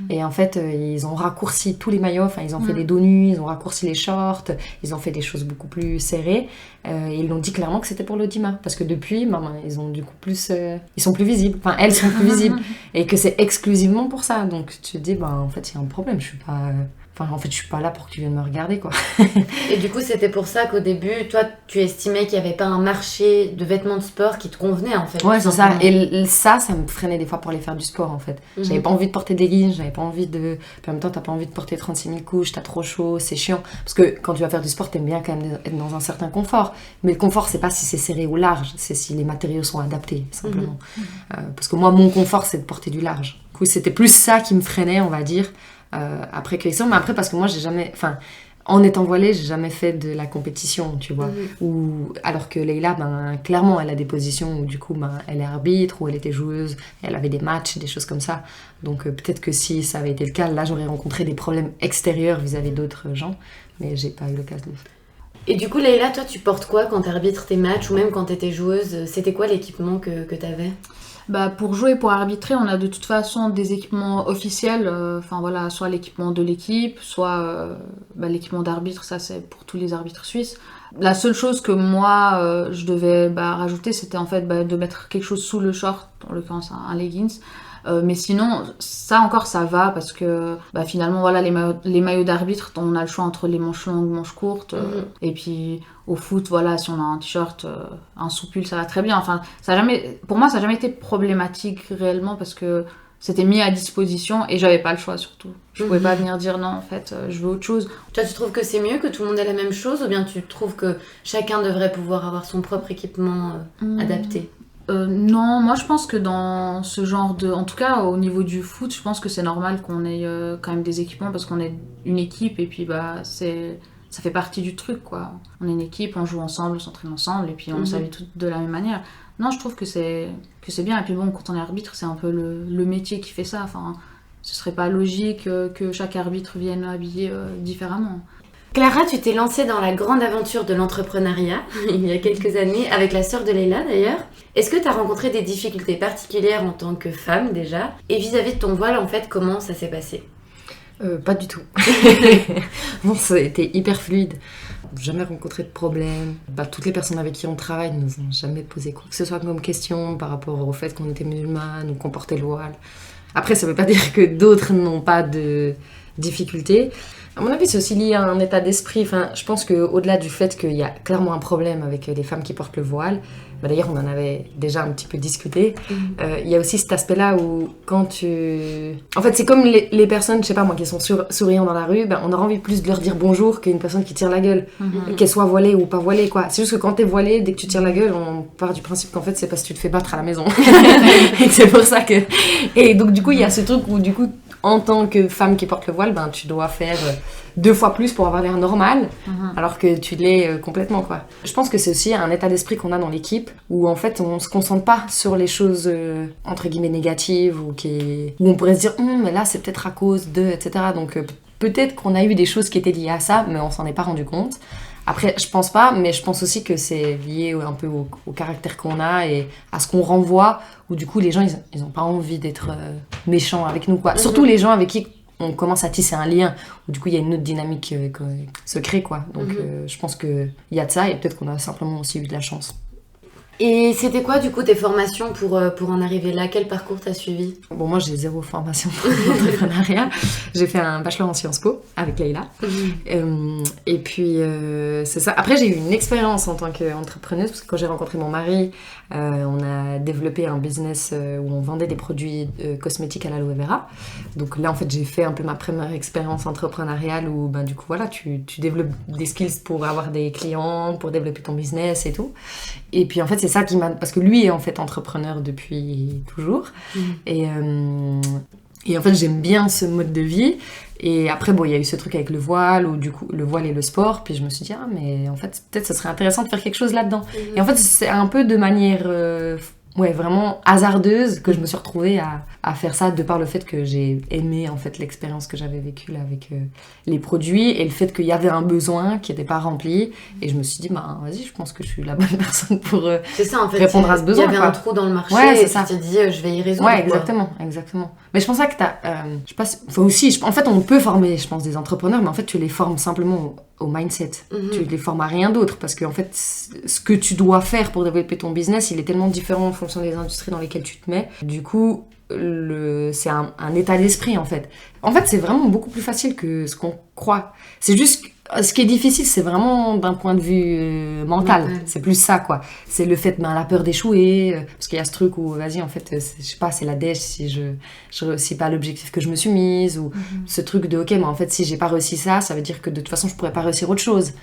Et en fait, ils ont raccourci tous les maillots. Enfin, ils ont fait des dos nus, ils ont raccourci les shorts, ils ont fait des choses beaucoup plus serrées. Et ils l'ont dit clairement que c'était pour l'audimat. Parce que depuis, ils ont du coup ils sont plus visibles. Enfin, elles sont plus visibles. Et que c'est exclusivement pour ça. Donc tu te dis, en fait, il y a un problème. Je suis pas là pour que tu viennes me regarder, quoi. Et du coup, c'était pour ça qu'au début, toi, tu estimais qu'il n'y avait pas un marché de vêtements de sport qui te convenait, en fait. Ouais, c'est ça. Et ça me freinait des fois pour aller faire du sport, en fait. J'avais pas envie de porter des leggings, j'avais pas envie de... Puis en même temps, t'as pas envie de porter 36 000 couches, t'as trop chaud, c'est chiant. Parce que quand tu vas faire du sport, t'aimes bien quand même être dans un certain confort. Mais le confort, c'est pas si c'est serré ou large, c'est si les matériaux sont adaptés, simplement. Parce que moi, mon confort, c'est de porter du large. Du coup, c'était plus ça qui me freinait, on va dire. Après collection, mais après parce que moi en étant voilée, j'ai jamais fait de la compétition, tu vois. Alors que Leïla, clairement, elle a des positions où du coup, elle est arbitre, ou elle était joueuse, elle avait des matchs, des choses comme ça. Donc peut-être que si ça avait été le cas, là j'aurais rencontré des problèmes extérieurs vis-à-vis d'autres gens, mais j'ai pas eu l'occasion de le faire. Et du coup, Leïla, toi, tu portes quoi quand t'arbitres tes matchs, ou même quand t'étais joueuse? C'était quoi l'équipement que t'avais? Pour jouer, pour arbitrer, on a de toute façon des équipements officiels, soit l'équipement de l'équipe, soit l'équipement d'arbitre, ça c'est pour tous les arbitres suisses. La seule chose que moi je devais rajouter, c'était en fait de mettre quelque chose sous le short, en l'occurrence un leggings. Mais sinon, ça encore ça va parce que finalement les maillots d'arbitre, on a le choix entre les manches longues, manches courtes. Et puis au foot, si on a un t-shirt, un soupule, ça va très bien. Enfin, pour moi, ça n'a jamais été problématique réellement parce que c'était mis à disposition et j'avais pas le choix surtout. Je pouvais pas venir dire non, en fait, je veux autre chose. Toi, tu trouves que c'est mieux que tout le monde ait la même chose ou bien tu trouves que chacun devrait pouvoir avoir son propre équipement adapté? Non, moi je pense que dans ce genre de... En tout cas, au niveau du foot, je pense que c'est normal qu'on ait quand même des équipements parce qu'on est une équipe et puis ça fait partie du truc, quoi. On est une équipe, on joue ensemble, on s'entraîne ensemble et puis on s'habille toutes de la même manière. Non, je trouve que c'est bien. Et puis quand on est arbitre, c'est un peu le métier qui fait ça. Enfin, ce serait pas logique que chaque arbitre vienne habillé différemment. Clara, tu t'es lancée dans la grande aventure de l'entrepreneuriat il y a quelques années, avec la sœur de Leïla d'ailleurs. Est-ce que tu as rencontré des difficultés particulières en tant que femme déjà? Et vis-à-vis de ton voile, en fait, comment ça s'est passé? Pas du tout. Bon, ça a été hyper fluide. Jamais rencontré de problème. Toutes les personnes avec qui on travaille ne nous ont jamais posé quoi que ce soit comme question par rapport au fait qu'on était musulmane ou qu'on portait le voile. Après, ça veut pas dire que d'autres n'ont pas de difficultés. À mon avis, c'est aussi lié à un état d'esprit. Enfin, je pense qu'au-delà du fait qu'il y a clairement un problème avec les femmes qui portent le voile, d'ailleurs, on en avait déjà un petit peu discuté, il y a aussi cet aspect-là où quand tu... En fait, c'est comme les personnes, je sais pas moi, qui sont souriantes dans la rue, on aura envie plus de leur dire bonjour qu'une personne qui tire la gueule, qu'elle soit voilée ou pas voilée, quoi. C'est juste que quand t'es voilée, dès que tu tires la gueule, on part du principe qu'en fait, c'est parce que tu te fais battre à la maison. Et c'est pour ça que... Et donc, du coup, il y a ce truc où, du coup, en tant que femme qui porte le voile, ben, tu dois faire 2 fois plus pour avoir l'air normal, alors que tu l'es complètement, quoi. Je pense que c'est aussi un état d'esprit qu'on a dans l'équipe, où en fait on se concentre pas sur les choses entre guillemets négatives, où on pourrait se dire mais là c'est peut-être à cause de, etc. Donc peut-être qu'on a eu des choses qui étaient liées à ça, mais on s'en est pas rendu compte. Après, je pense pas, mais je pense aussi que c'est lié un peu au caractère qu'on a et à ce qu'on renvoie, où du coup les gens ils ont pas envie d'être méchants avec nous, quoi. Surtout les gens avec qui on commence à tisser un lien, où du coup il y a une autre dynamique qui se crée, quoi. Donc je pense qu'il y a de ça, et peut-être qu'on a simplement aussi eu de la chance. Et c'était quoi du coup tes formations pour en arriver là? Quel parcours t'as suivi? Bon, moi j'ai 0 formation en entrepreneuriat. J'ai fait un bachelor en Sciences Po avec Leïla. Et puis c'est ça. Après j'ai eu une expérience en tant qu'entrepreneuse, parce que quand j'ai rencontré mon mari, on a développé un business où on vendait des produits cosmétiques à l'aloe vera. Donc là en fait j'ai fait un peu ma première expérience entrepreneuriale, où ben, du coup voilà, tu développes des skills pour avoir des clients, pour développer ton business et tout. Et puis en fait c'est ça qui m'a... Parce que lui est en fait entrepreneur depuis toujours. Et en fait j'aime bien ce mode de vie. Et après bon, il y a eu ce truc avec le voile, où du coup le voile et le sport. Puis je me suis dit mais en fait peut-être ça serait intéressant de faire quelque chose là-dedans. Et en fait c'est un peu de manière... vraiment hasardeuse que je me suis retrouvée à faire ça, de par le fait que j'ai aimé en fait l'expérience que j'avais vécue là avec les produits, et le fait qu'il y avait un besoin qui n'était pas rempli, et je me suis dit vas-y, je pense que je suis la bonne personne pour c'est ça, en fait, répondre à ce besoin. Il y avait un trou dans le marché, et tu t'es dit je vais y résoudre. Ouais, exactement. Mais je pense pas que je sais pas, enfin aussi, en fait on peut former, je pense, des entrepreneurs, mais en fait tu les formes simplement au mindset. Tu les formes à rien d'autre, parce que en fait ce que tu dois faire pour développer ton business, il est tellement différent en fonction des industries dans lesquelles tu te mets. Du coup c'est un état d'esprit en fait. En fait c'est vraiment beaucoup plus facile que ce qu'on croit. C'est juste ce qui est difficile, c'est vraiment d'un point de vue mental. C'est plus ça, quoi. C'est le fait, la peur d'échouer, parce qu'il y a ce truc où, vas-y, en fait, je sais pas, c'est la dèche si je réussis pas l'objectif que je me suis mise, ou ce truc de, ok, mais en fait, si j'ai pas réussi ça, ça veut dire que de toute façon, je pourrais pas réussir autre chose.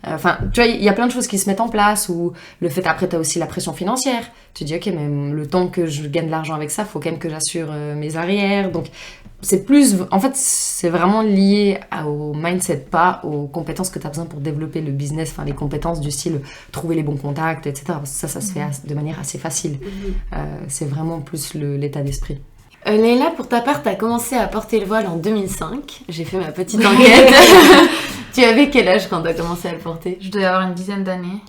Enfin, tu vois, il y a plein de choses qui se mettent en place, ou le fait, après, t'as aussi la pression financière. Tu dis, ok, mais le temps que je gagne de l'argent avec ça, faut quand même que j'assure mes arrières. Donc, c'est plus... En fait, c'est vraiment lié au mindset, pas aux compétences que tu as besoin pour développer le business, enfin les compétences du style trouver les bons contacts, etc. Parce que ça se fait de manière assez facile. C'est vraiment plus l'état d'esprit. Leïla, pour ta part, tu as commencé à porter le voile en 2005. J'ai fait ma petite enquête. Tu avais quel âge quand tu as commencé à le porter? Je devais avoir une dizaine d'années.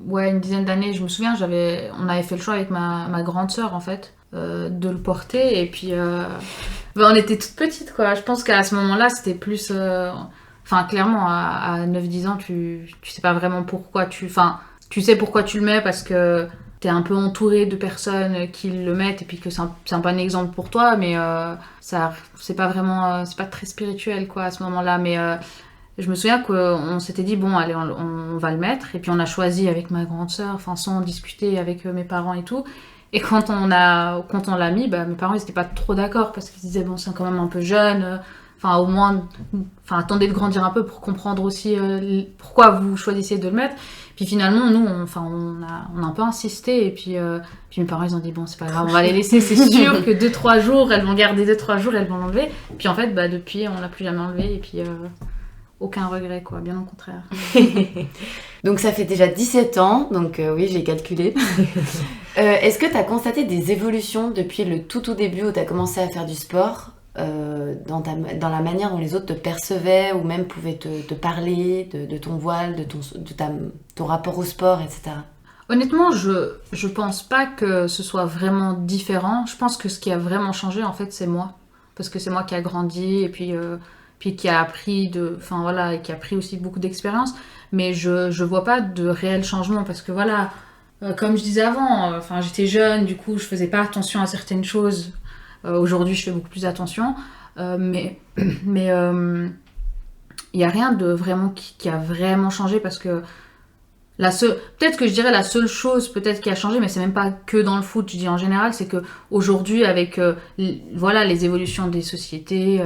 Ouais, une dizaine d'années. Je me souviens, on avait fait le choix avec ma grande sœur, en fait, de le porter. Et puis... on était toutes petites, quoi. Je pense qu'à ce moment-là, c'était plus... Enfin, clairement, à 9-10 ans, tu sais pas vraiment pourquoi Enfin, tu sais pourquoi tu le mets, parce que t'es un peu entouré de personnes qui le mettent, et puis que c'est un bon exemple pour toi, mais c'est pas vraiment... c'est pas très spirituel, quoi, à ce moment-là. Mais je me souviens qu'on s'était dit, bon, allez, on va le mettre. Et puis on a choisi avec ma grande sœur, enfin, sans discuter avec mes parents et tout. Et quand on l'a mis, mes parents ils étaient pas trop d'accord, parce qu'ils disaient bon, c'est quand même un peu jeune, au moins attendez de grandir un peu pour comprendre aussi pourquoi vous choisissez de le mettre. Puis finalement nous on a un peu insisté, et puis mes parents ils ont dit bon, c'est pas grave, on va les laisser, c'est sûr que 2-3 jours elles vont garder, 2-3 jours elles vont l'enlever. Puis en fait depuis on l'a plus jamais enlevé, et puis aucun regret, quoi, bien au contraire. Donc ça fait déjà 17 ans, donc oui, j'ai calculé. Est-ce que tu as constaté des évolutions depuis le tout début où tu as commencé à faire du sport, dans la manière dont les autres te percevaient, ou même pouvaient te parler de ton voile, de ton rapport au sport, etc. Honnêtement, je pense pas que ce soit vraiment différent. Je pense que ce qui a vraiment changé, en fait, c'est moi. Parce que c'est moi qui a grandi, et puis qui a appris et qui a pris aussi beaucoup d'expérience, mais je vois pas de réel changement, parce que voilà, comme je disais avant, j'étais jeune, du coup je faisais pas attention à certaines choses. Aujourd'hui je fais beaucoup plus attention, mais il y a rien de vraiment qui a vraiment changé, parce que peut-être que je dirais la seule chose peut-être qui a changé, mais c'est même pas que dans le foot, je dis en général, c'est que aujourd'hui avec les évolutions des sociétés,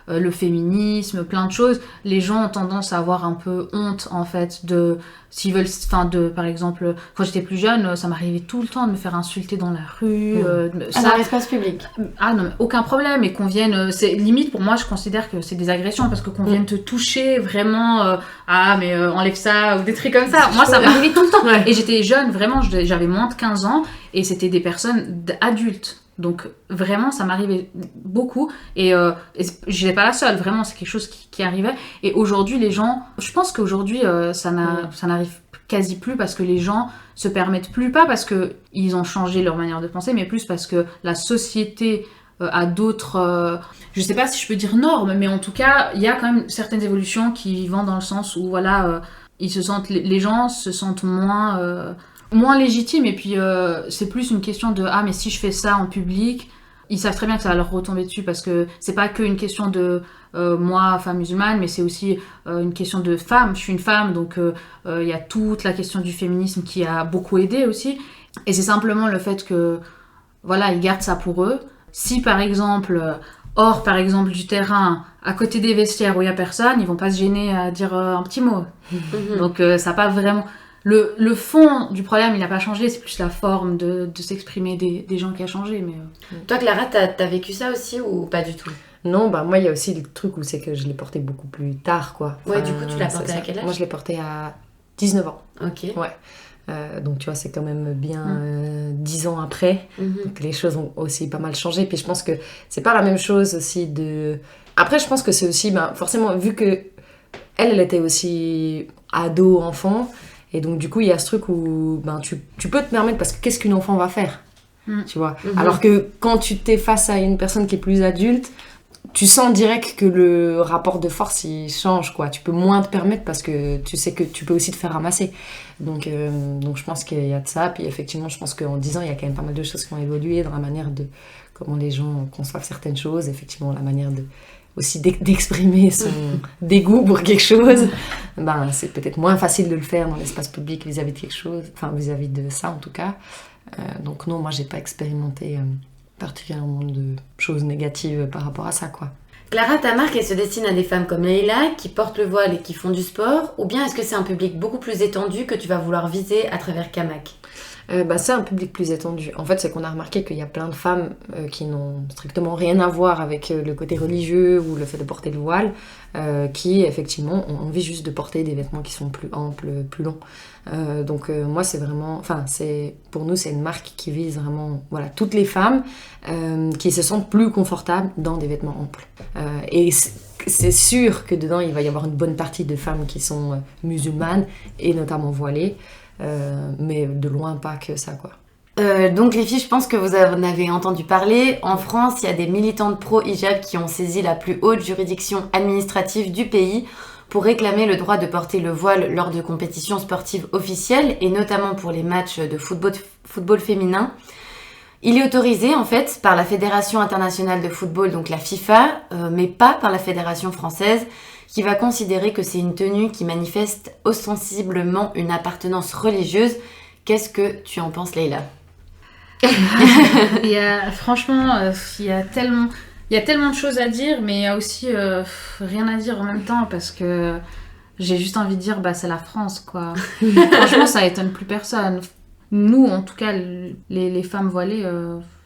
le féminisme, plein de choses, les gens ont tendance à avoir un peu honte en fait de s'ils veulent, enfin par exemple quand j'étais plus jeune, ça m'arrivait tout le temps de me faire insulter dans la rue, Dans l'espace public. Ah non, mais aucun problème, et qu'on vienne, c'est limite pour moi, je considère que c'est des agressions parce que qu'on vienne te toucher vraiment, enlève ça ou des trucs comme ça. Moi ça m'arrivait tout le temps. Et j'étais jeune, vraiment, j'avais moins de 15 ans et c'était des personnes adultes. Donc vraiment ça m'arrivait beaucoup et je n'étais pas la seule, vraiment c'est quelque chose qui arrivait. Et aujourd'hui les gens, je pense qu'aujourd'hui ça n'arrive quasi plus parce que les gens se permettent plus, pas parce qu'ils ont changé leur manière de penser, mais plus parce que la société a d'autres, je sais pas si je peux dire normes, mais en tout cas il y a quand même certaines évolutions qui vont dans le sens où voilà, les gens se sentent moins légitime, et puis c'est plus une question de mais si je fais ça en public, ils savent très bien que ça va leur retomber dessus, parce que c'est pas qu'une question de moi, femme musulmane, mais c'est aussi une question de femme. Je suis une femme, donc il y a toute la question du féminisme qui a beaucoup aidé aussi, et c'est simplement le fait que voilà, ils gardent ça pour eux. Si par exemple hors par exemple du terrain, à côté des vestiaires où il y a personne, ils vont pas se gêner à dire un petit mot. Donc ça n'a pas vraiment... Le fond du problème, il n'a pas changé, c'est plus la forme de s'exprimer des gens qui a changé. Mais Toi, Clara, t'as vécu ça aussi ou pas du tout? Non, moi, il y a aussi le truc où c'est que je l'ai porté beaucoup plus tard, quoi. Ouais, du coup, tu l'as porté à quel âge? Moi, je l'ai porté à 19 ans. Ok. Ouais. Donc, tu vois, c'est quand même bien 10 ans après. Donc, les choses ont aussi pas mal changé. Puis, je pense que c'est pas la même chose aussi de... Après, je pense que c'est aussi, forcément, vu que elle était aussi ado, enfant... Et donc, du coup, il y a ce truc où tu peux te permettre, parce que qu'est-ce qu'une enfant va faire, tu vois. Alors que quand tu t'es face à une personne qui est plus adulte, tu sens direct que le rapport de force, il change, quoi. Tu peux moins te permettre parce que tu sais que tu peux aussi te faire ramasser. Donc je pense qu'il y a de ça. Puis effectivement, je pense qu'en 10 ans, il y a quand même pas mal de choses qui ont évolué dans la manière de comment les gens conçoivent certaines choses. Effectivement, la manière aussi d'exprimer son dégoût pour quelque chose, c'est peut-être moins facile de le faire dans l'espace public vis-à-vis de quelque chose, enfin vis-à-vis de ça en tout cas. Donc non, moi j'ai pas expérimenté particulièrement de choses négatives par rapport à ça, quoi. Clara, ta marque, elle se destine à des femmes comme Leïla, qui portent le voile et qui font du sport, ou bien est-ce que c'est un public beaucoup plus étendu que tu vas vouloir viser à travers Kamak? C'est un public plus étendu. En fait, c'est qu'on a remarqué qu'il y a plein de femmes qui n'ont strictement rien à voir avec le côté religieux ou le fait de porter le voile, qui effectivement ont envie juste de porter des vêtements qui sont plus amples, plus longs. Donc moi, c'est vraiment... pour nous, c'est une marque qui vise vraiment toutes les femmes qui se sentent plus confortables dans des vêtements amples. Et c'est sûr que dedans, il va y avoir une bonne partie de femmes qui sont musulmanes et notamment voilées. Mais de loin pas que ça, quoi. Donc les filles, je pense que vous en avez entendu parler. En France, il y a des militantes pro-hijab qui ont saisi la plus haute juridiction administrative du pays pour réclamer le droit de porter le voile lors de compétitions sportives officielles, et notamment pour les matchs de football féminin. Il est autorisé en fait par la Fédération internationale de football, donc la FIFA, mais pas par la Fédération française, qui va considérer que c'est une tenue qui manifeste ostensiblement une appartenance religieuse. Qu'est-ce que tu en penses, Leïla? Franchement, il y a tellement de choses à dire, mais il y a aussi rien à dire en même temps, parce que j'ai juste envie de dire, c'est la France, quoi. Franchement, ça étonne plus personne. Nous, en tout cas, les femmes voilées,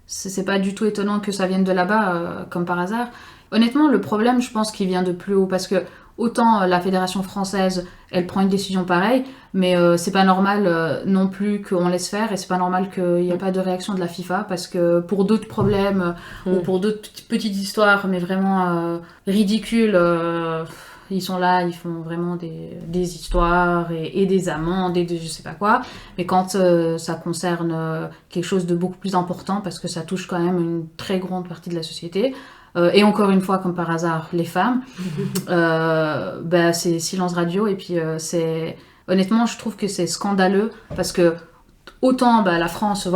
c'est pas du tout étonnant que ça vienne de là-bas, comme par hasard. Honnêtement, le problème, je pense qu'il vient de plus haut, parce que autant la Fédération française, elle prend une décision pareille, mais c'est pas normal non plus qu'on laisse faire, et c'est pas normal qu'il n'y ait pas de réaction de la FIFA, parce que pour d'autres problèmes ou pour d'autres petites histoires, mais vraiment ridicules, ils sont là, ils font vraiment des histoires et des amendes et de je sais pas quoi. Mais quand ça concerne quelque chose de beaucoup plus important, parce que ça touche quand même une très grande partie de la société, et encore une fois, comme par hasard, les femmes, c'est silence radio. Et puis honnêtement, je trouve que c'est scandaleux, parce que autant la France,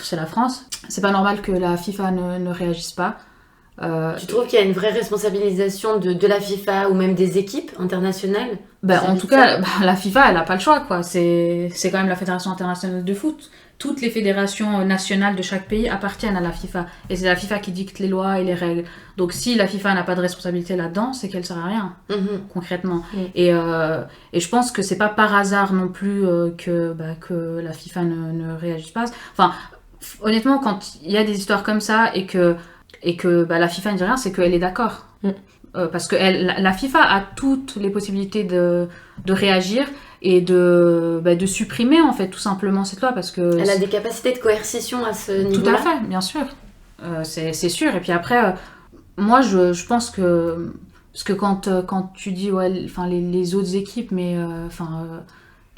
c'est la France, c'est pas normal que la FIFA ne réagisse pas. Tu trouves qu'il y a une vraie responsabilisation de la FIFA ou même des équipes internationales? En tout cas, la FIFA, elle n'a pas le choix, quoi. C'est quand même la Fédération internationale de foot. Toutes les fédérations nationales de chaque pays appartiennent à la FIFA. Et c'est la FIFA qui dicte les lois et les règles. Donc si la FIFA n'a pas de responsabilité là-dedans, c'est qu'elle ne sert à rien, concrètement. Et je pense que c'est pas par hasard non plus que la FIFA ne réagisse pas. Enfin, honnêtement, quand il y a des histoires comme ça et que la FIFA ne dit rien, c'est qu'elle est d'accord. Parce que la FIFA a toutes les possibilités de réagir et de supprimer, en fait, tout simplement cette loi. Parce que elle a des capacités de coercition à ce niveau-là. Tout à fait, bien sûr. C'est sûr. Et puis après, moi, je pense que... Parce que quand tu dis les autres équipes, mais...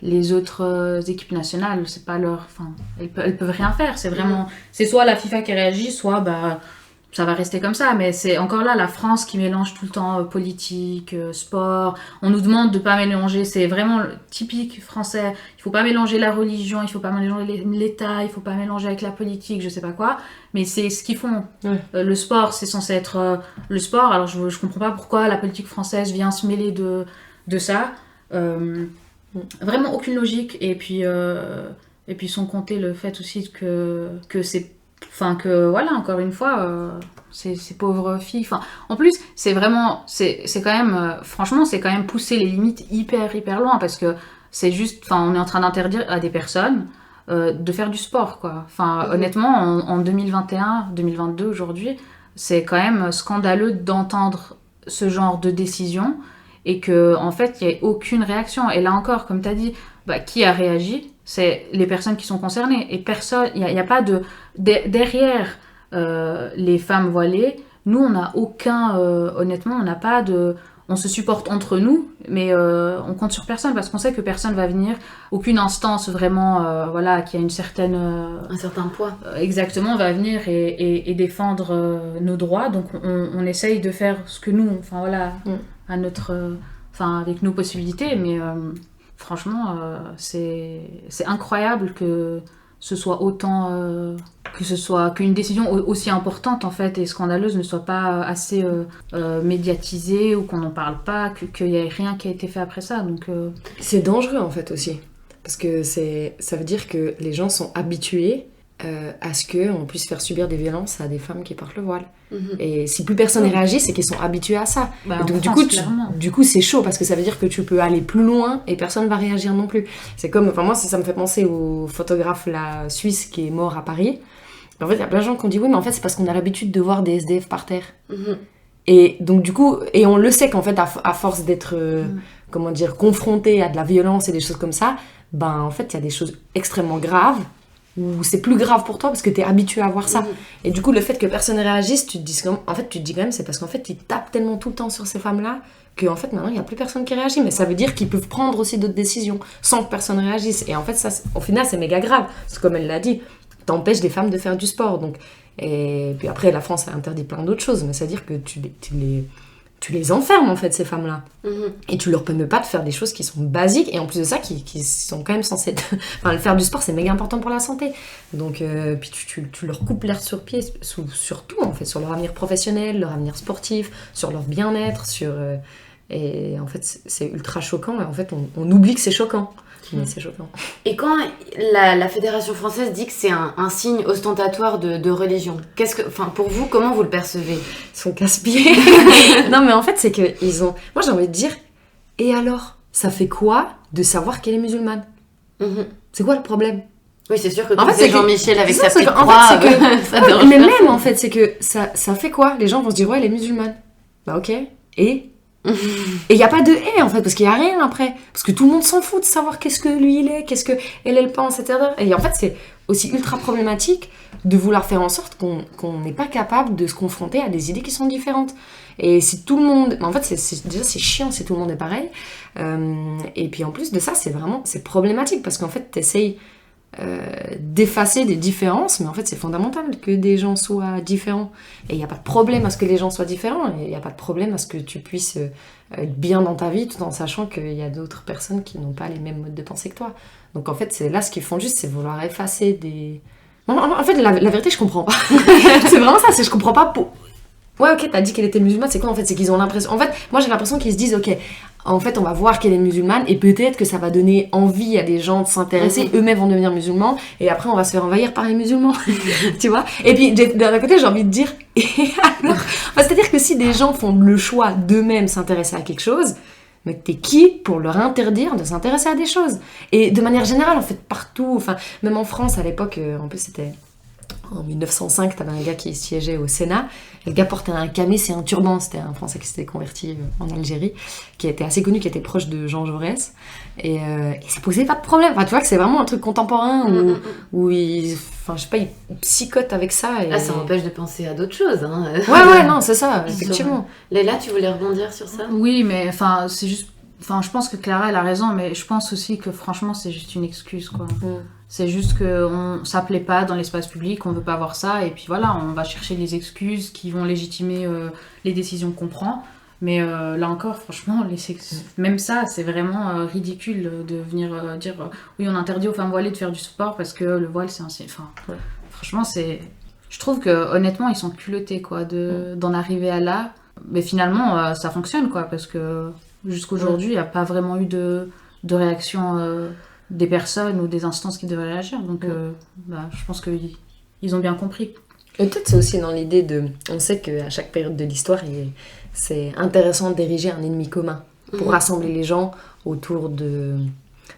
les autres équipes nationales, c'est pas leur... Elles peuvent rien faire. C'est vraiment... C'est soit la FIFA qui réagit, soit... ça va rester comme ça, mais c'est encore là la France qui mélange tout le temps politique, sport. On nous demande de pas mélanger, c'est vraiment typique français. Il faut pas mélanger la religion, il faut pas mélanger l'État, il faut pas mélanger avec la politique, je sais pas quoi. Mais c'est ce qu'ils font. Le sport, c'est censé être le sport. Alors je comprends pas pourquoi la politique française vient se mêler de ça. Vraiment aucune logique. Et puis sans compter le fait aussi que c'est... encore une fois, ces pauvres filles... en plus, c'est vraiment... C'est quand même... franchement, c'est quand même pousser les limites hyper loin, parce que c'est juste... on est en train d'interdire à des personnes de faire du sport, quoi. Honnêtement, en 2021, 2022, aujourd'hui, c'est quand même scandaleux d'entendre ce genre de décision, et qu'en fait, il n'y ait aucune réaction. Et là encore, comme tu as dit, qui a réagi ? C'est les personnes qui sont concernées. Et personne, il n'y a pas de... Derrière les femmes voilées, nous, on n'a aucun... honnêtement, on n'a pas de... On se supporte entre nous, mais on compte sur personne, parce qu'on sait que personne va venir, aucune instance vraiment, qui a une certaine... un certain poids. Exactement, va venir et défendre nos droits. Donc on essaye de faire ce que nous, à notre... avec nos possibilités, mais... franchement, c'est incroyable que ce soit autant... qu'une décision aussi importante, en fait, et scandaleuse ne soit pas assez médiatisée, ou qu'on n'en parle pas, qu'il n'y ait rien qui a été fait après ça. Donc, c'est dangereux, en fait, aussi. Parce que ça veut dire que les gens sont habitués à ce qu'on puisse faire subir des violences à des femmes qui portent le voile. Et si plus personne ne réagit, c'est qu'ils sont habitués à ça. Et donc du coup c'est chaud, parce que ça veut dire que tu peux aller plus loin et personne ne va réagir non plus. C'est comme, moi ça me fait penser au photographe suisse qui est mort à Paris. En fait il y a plein de gens qui ont dit oui, mais en fait c'est parce qu'on a l'habitude de voir des SDF par terre. Et donc du coup, et on le sait qu'en fait à force d'être confronté à de la violence et des choses comme ça, en fait il y a des choses extrêmement graves où c'est plus grave pour toi parce que t'es habitué à voir ça. Et du coup, le fait que personne ne réagisse, tu te dis quand même, c'est parce qu'en fait, ils tapent tellement tout le temps sur ces femmes-là qu'en fait, maintenant, il n'y a plus personne qui réagit. Mais ça veut dire qu'ils peuvent prendre aussi d'autres décisions sans que personne réagisse. Et en fait, ça, au final, c'est méga grave. Parce que comme elle l'a dit, t'empêches des femmes de faire du sport. Donc. Et puis après, la France a interdit plein d'autres choses. Mais ça veut dire que tu les enfermes, en fait, ces femmes-là. Et tu leur permets pas de faire des choses qui sont basiques, et en plus de ça, qui sont quand même censées... le faire du sport, c'est méga important pour la santé. Donc, puis tu leur coupes l'herbe sur pied, surtout, en fait, sur leur avenir professionnel, leur avenir sportif, sur leur bien-être, et en fait, c'est ultra choquant, et en fait, on oublie que c'est choquant. Mais c'est choquant. Et quand la Fédération française dit que c'est un signe ostentatoire de religion, pour vous, comment vous le percevez ? Ils sont casse-pieds. Non, mais en fait, c'est qu'ils ont... Moi, j'ai envie de dire, et alors, ça fait quoi de savoir qu'elle est musulmane ? C'est quoi le problème ? Oui, c'est sûr que en fait, c'est Jean-Michel avec sa petite croix... En fait, ça dérange mais personne. même, en fait, c'est que ça fait quoi ? Les gens vont se dire, ouais, elle est musulmane. Ok, et il n'y a pas de haie en fait, parce qu'il n'y a rien après, parce que tout le monde s'en fout de savoir qu'est-ce que lui il est, qu'est-ce que elle pense, etc. Et en fait c'est aussi ultra problématique de vouloir faire en sorte qu'on n'est pas capable de se confronter à des idées qui sont différentes. Et si tout le monde... En fait déjà c'est chiant si tout le monde est pareil, et puis en plus de ça c'est problématique, parce qu'en fait t'essayes d'effacer des différences, mais en fait c'est fondamental que des gens soient différents, et il n'y a pas de problème à ce que les gens soient différents, et il n'y a pas de problème à ce que tu puisses être bien dans ta vie tout en sachant qu'il y a d'autres personnes qui n'ont pas les mêmes modes de pensée que toi. Donc en fait c'est là ce qu'ils font juste, c'est vouloir effacer des... En fait la vérité je comprends pas. C'est vraiment ça, je comprends pas Ouais, ok, t'as dit qu'elle était musulmane, c'est quoi en fait? C'est qu'ils ont l'impression... En fait, moi j'ai l'impression qu'ils se disent, ok, en fait on va voir qu'elle est musulmane et peut-être que ça va donner envie à des gens de s'intéresser, eux-mêmes vont devenir musulmans et après on va se faire envahir par les musulmans, tu vois? Et puis d'un côté j'ai envie de dire, et alors, c'est-à-dire que si des gens font le choix d'eux-mêmes s'intéresser à quelque chose, mais t'es qui pour leur interdire de s'intéresser à des choses? Et de manière générale, en fait, partout, enfin, même en France à l'époque, en plus c'était... En 1905, t'avais un gars qui siégeait au Sénat. Et le gars portait un camis et un turban. C'était un Français qui s'était converti en Algérie, qui était assez connu, qui était proche de Jean Jaurès. Et ça posait pas de problème. Enfin, tu vois que c'est vraiment un truc contemporain où il... Enfin, je sais pas, il psychote avec ça. Et... Ah, ça empêche de penser à d'autres choses. Hein. Ouais, non, c'est ça, effectivement. Léla, tu voulais rebondir sur ça? Oui, mais enfin, c'est juste... Enfin, je pense que Clara, elle a raison, mais je pense aussi que franchement, c'est juste une excuse, quoi. C'est juste que ça plaît pas dans l'espace public, on veut pas voir ça, et puis voilà, on va chercher les excuses qui vont légitimer les décisions qu'on prend. Mais là encore, franchement, même ça, c'est vraiment ridicule de venir dire oui, on interdit aux femmes voilées de faire du sport parce que le voile, c'est un... Enfin, franchement, c'est... Je trouve que honnêtement, ils sont culottés, quoi, d'en arriver à là. Mais finalement, ça fonctionne, quoi, parce que jusqu'aujourd'hui, il n'y a pas vraiment eu de réaction des personnes ou des instances qui devraient réagir. Donc, je pense qu'ils ont bien compris. Et peut-être c'est aussi dans l'idée de... On sait qu'à chaque période de l'histoire, c'est intéressant d'ériger un ennemi commun pour rassembler les gens autour de...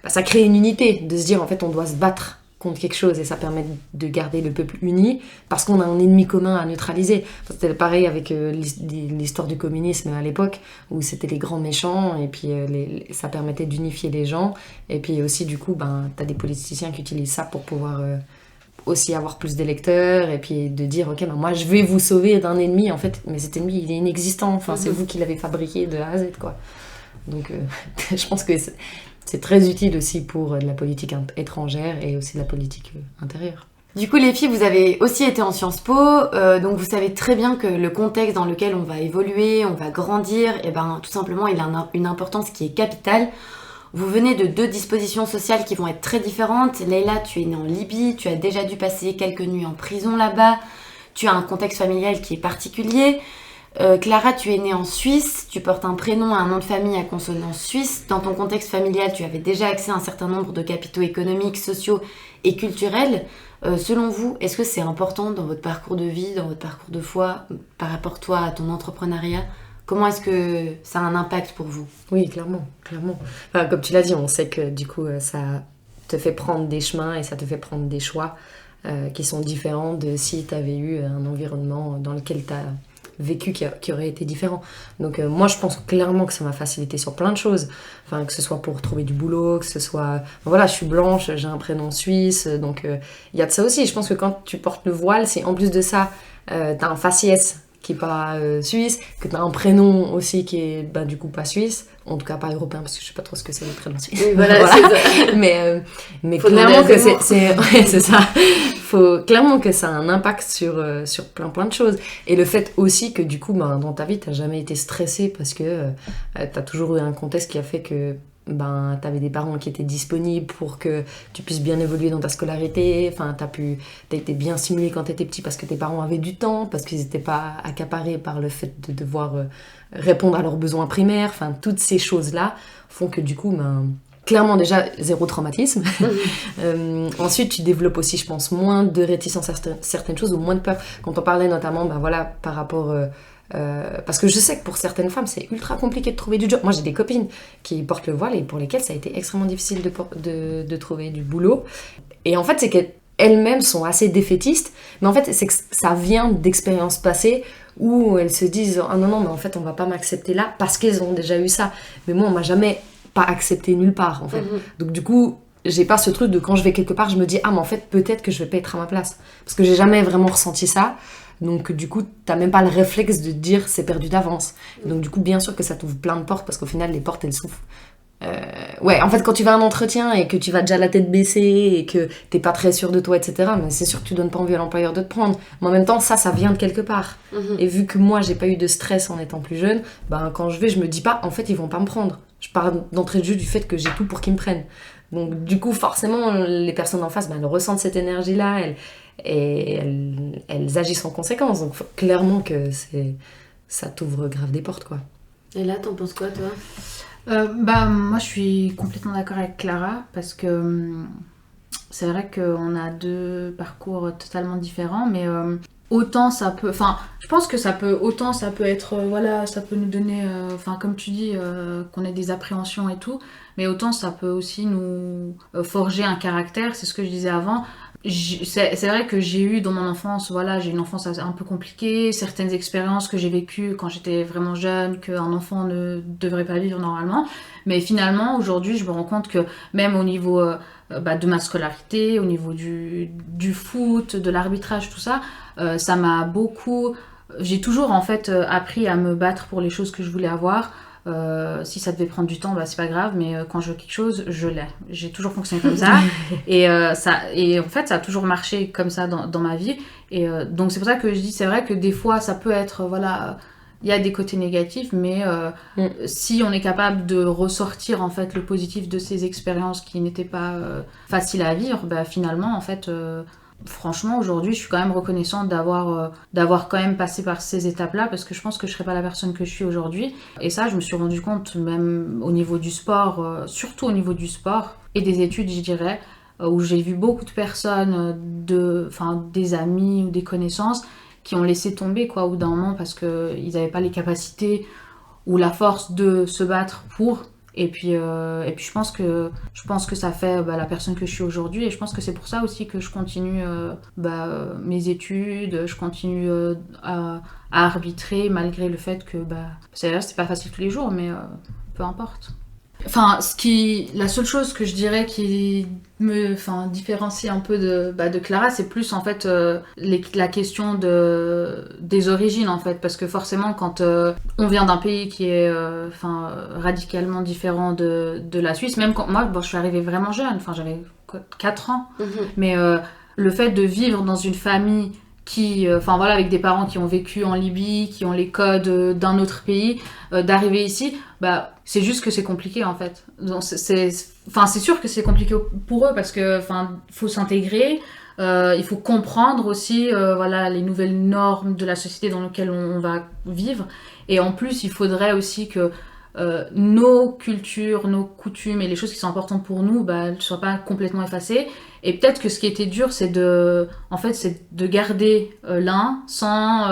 ça crée une unité, de se dire en fait on doit se battre contre quelque chose et ça permet de garder le peuple uni parce qu'on a un ennemi commun à neutraliser. C'était pareil avec l'histoire du communisme à l'époque où c'était les grands méchants et puis ça permettait d'unifier les gens et puis aussi du coup t'as des politiciens qui utilisent ça pour pouvoir aussi avoir plus d'électeurs et puis de dire ok moi je vais vous sauver d'un ennemi en fait mais cet ennemi il est inexistant, enfin c'est vous qui l'avez fabriqué de A à Z quoi. Donc je pense que c'est très utile aussi pour de la politique étrangère et aussi de la politique intérieure. Du coup, les filles, vous avez aussi été en Sciences Po, donc vous savez très bien que le contexte dans lequel on va évoluer, on va grandir, et tout simplement, il a une importance qui est capitale. Vous venez de 2 dispositions sociales qui vont être très différentes. Leïla, tu es née en Libye, tu as déjà dû passer quelques nuits en prison là-bas, tu as un contexte familial qui est particulier. Clara, tu es née en Suisse, tu portes un prénom et un nom de famille à consonance suisse. Dans ton contexte familial, tu avais déjà accès à un certain nombre de capitaux économiques, sociaux et culturels. Selon vous, est-ce que c'est important dans votre parcours de vie, dans votre parcours de foi, par rapport toi à ton entrepreneuriat? Comment est-ce que ça a un impact pour vous? Oui, clairement. Enfin, comme tu l'as dit, on sait que du coup, ça te fait prendre des chemins et ça te fait prendre des choix qui sont différents de si tu avais eu un environnement dans lequel tu as vécu qui aurait été différent. Donc moi je pense clairement que ça m'a facilité sur plein de choses, enfin que ce soit pour trouver du boulot, que ce soit voilà, je suis blanche, j'ai un prénom suisse, donc il y a de ça aussi. Je pense que quand tu portes le voile, c'est en plus de ça t'as un faciès qui est pas suisse, que t'as un prénom aussi qui est du coup pas suisse, en tout cas pas européen parce que je sais pas trop ce que c'est le prénom suisse. Oui, voilà. C'est ça. Mais clairement que c'est ça. Faut clairement que ça a un impact sur plein de choses. Et le fait aussi que du coup dans ta vie t'as jamais été stressée parce que t'as toujours eu un contexte qui a fait que t'avais des parents qui étaient disponibles pour que tu puisses bien évoluer dans ta scolarité, enfin t'as été bien stimulé quand t'étais petit parce que tes parents avaient du temps, parce qu'ils n'étaient pas accaparés par le fait de devoir répondre à leurs besoins primaires, enfin toutes ces choses-là font que du coup clairement déjà zéro traumatisme. Ensuite tu développes aussi je pense moins de réticence à certaines choses ou moins de peur. Quand on parlait notamment par rapport parce que je sais que pour certaines femmes c'est ultra compliqué de trouver du job. Moi j'ai des copines qui portent le voile et pour lesquelles ça a été extrêmement difficile de trouver du boulot. Et en fait c'est qu'elles-mêmes sont assez défaitistes, mais en fait c'est que ça vient d'expériences passées où elles se disent ah non mais en fait on va pas m'accepter là parce qu'elles ont déjà eu ça. Mais moi on m'a jamais pas accepté nulle part en fait. Donc du coup j'ai pas ce truc de quand je vais quelque part je me dis ah mais en fait peut-être que je vais pas être à ma place parce que j'ai jamais vraiment ressenti ça. Donc du coup t'as même pas le réflexe de te dire c'est perdu d'avance. Donc du coup bien sûr que ça t'ouvre plein de portes parce qu'au final les portes elles s'ouvrent. Ouais en fait quand tu vas à un entretien et que tu vas déjà la tête baissée et que t'es pas très sûr de toi etc, mais c'est sûr que tu donnes pas envie à l'employeur de te prendre. Mais en même temps ça vient de quelque part. Et vu que moi j'ai pas eu de stress en étant plus jeune, quand je vais je me dis pas en fait ils vont pas me prendre. Je pars d'entrée de jeu du fait que j'ai tout pour qu'ils me prennent. Donc du coup forcément les personnes en face elles ressentent cette énergie là, et elles agissent en conséquence. Donc clairement que ça t'ouvre grave des portes, quoi. Et là, t'en penses quoi, toi ? Moi je suis complètement d'accord avec Clara parce que c'est vrai qu'on a 2 parcours totalement différents, mais autant ça peut, enfin je pense que ça peut être ça peut nous donner comme tu dis qu'on ait des appréhensions et tout, mais autant ça peut aussi nous forger un caractère. C'est ce que je disais avant. C'est vrai que j'ai eu dans mon enfance, j'ai une enfance un peu compliquée, certaines expériences que j'ai vécues quand j'étais vraiment jeune, qu'un enfant ne devrait pas vivre normalement, mais finalement aujourd'hui je me rends compte que même au niveau de ma scolarité, au niveau du foot, de l'arbitrage, tout ça, ça m'a beaucoup... J'ai toujours en fait appris à me battre pour les choses que je voulais avoir. Si ça devait prendre du temps, c'est pas grave, mais quand je veux quelque chose, je l'ai. J'ai toujours fonctionné comme ça. Et en fait, ça a toujours marché comme ça dans ma vie. Et donc, c'est pour ça que je dis, c'est vrai que des fois, ça peut être, il y a des côtés négatifs, mais si on est capable de ressortir, en fait, le positif de ces expériences qui n'étaient pas faciles à vivre, finalement, en fait... Franchement, aujourd'hui, je suis quand même reconnaissante d'avoir quand même passé par ces étapes-là, parce que je pense que je serais pas la personne que je suis aujourd'hui. Et ça, je me suis rendu compte même au niveau du sport, surtout au niveau du sport et des études, je dirais, où j'ai vu beaucoup de personnes, des amis ou des connaissances, qui ont laissé tomber au bout d'un moment parce qu'ils n'avaient pas les capacités ou la force de se battre pour... Et puis je pense que ça fait la personne que je suis aujourd'hui, et je pense que c'est pour ça aussi que je continue mes études, je continue à arbitrer malgré le fait que c'est pas facile tous les jours, mais peu importe. Enfin, la seule chose que je dirais qui me différencie un peu de Clara, c'est plus en fait la question des origines, en fait, parce que forcément quand on vient d'un pays qui est radicalement différent de la Suisse, même quand moi je suis arrivée vraiment jeune, j'avais 4 ans, mais le fait de vivre dans une famille qui, avec des parents qui ont vécu en Libye, qui ont les codes d'un autre pays, d'arriver ici, c'est juste que c'est compliqué, en fait. Donc, c'est sûr que c'est compliqué pour eux parce que, faut s'intégrer, il faut comprendre aussi, les nouvelles normes de la société dans laquelle on va vivre, et en plus, il faudrait aussi que nos cultures, nos coutumes et les choses qui sont importantes pour nous, ne soient pas complètement effacées. Et peut-être que ce qui était dur, c'est de garder l'un sans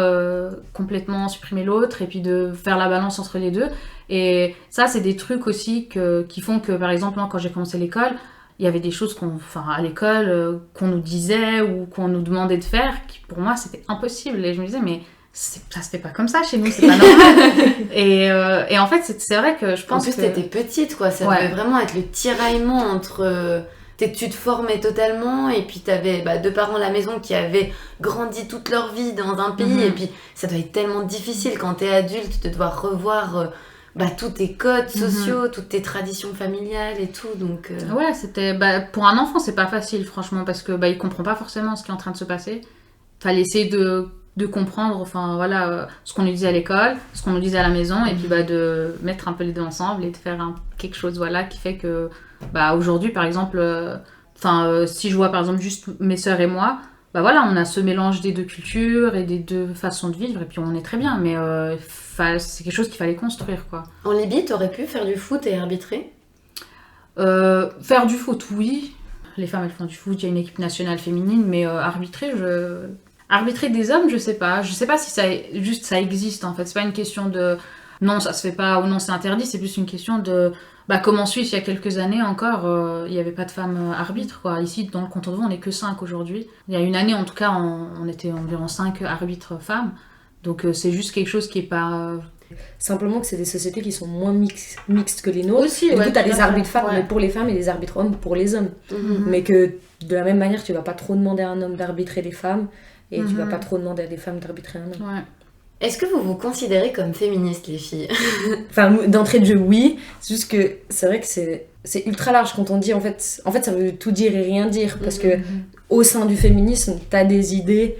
complètement supprimer l'autre, et puis de faire la balance entre les deux. Et ça, c'est des trucs aussi qui font que, par exemple, quand j'ai commencé l'école, il y avait des choses à l'école qu'on nous disait ou qu'on nous demandait de faire, qui pour moi, c'était impossible. Et je me disais, mais ça se fait pas comme ça chez nous, c'est pas normal. et en fait, c'est vrai que je pense que... En plus, t'étais petite, quoi. Ça devait vraiment être le tiraillement entre... Tu te formais totalement, et puis t'avais 2 parents à la maison qui avaient grandi toute leur vie dans un pays, et puis ça doit être tellement difficile quand t'es adulte de devoir revoir tous tes codes sociaux, toutes tes traditions familiales et tout, donc... Ouais, c'était... pour un enfant, c'est pas facile, franchement, parce que il comprend pas forcément ce qui est en train de se passer. Fallait essayer de comprendre, ce qu'on nous disait à l'école, ce qu'on nous disait à la maison, et puis de mettre un peu les deux ensemble et de faire quelque chose, qui fait que aujourd'hui, par exemple, si je vois par exemple juste mes sœurs et moi, on a ce mélange des 2 cultures et des 2 façons de vivre, et puis on est très bien, mais c'est quelque chose qu'il fallait construire, quoi. En Libye, t'aurais pu faire du foot et arbitrer ? Faire du foot, oui. Les femmes, elles font du foot, il y a une équipe nationale féminine, mais arbitrer des hommes, je sais pas si ça existe, en fait. C'est pas une question de non, ça se fait pas ou non, c'est interdit, c'est plus une question de comme en Suisse, il y a quelques années encore, il y avait pas de femmes arbitres, quoi. Ici, dans le canton de Vaud, on est que 5 aujourd'hui. Il y a une année, en tout cas, on était environ 5 arbitres femmes. Donc c'est juste quelque chose qui est pas... Simplement que c'est des sociétés qui sont moins mixtes que les nôtres. Aussi, du coup, t'as des arbitres femmes mais pour les femmes et des arbitres hommes pour les hommes. Mais que de la même manière, tu vas pas trop demander à un homme d'arbitrer des femmes, et tu vas pas trop demander à des femmes d'arbitrer un homme. Ouais. Est-ce que vous vous considérez comme féministes, les filles ? D'entrée de jeu, oui. C'est juste que c'est vrai que c'est ultra large quand on dit, en fait, ça veut tout dire et rien dire. Parce que au sein du féminisme, t'as des idées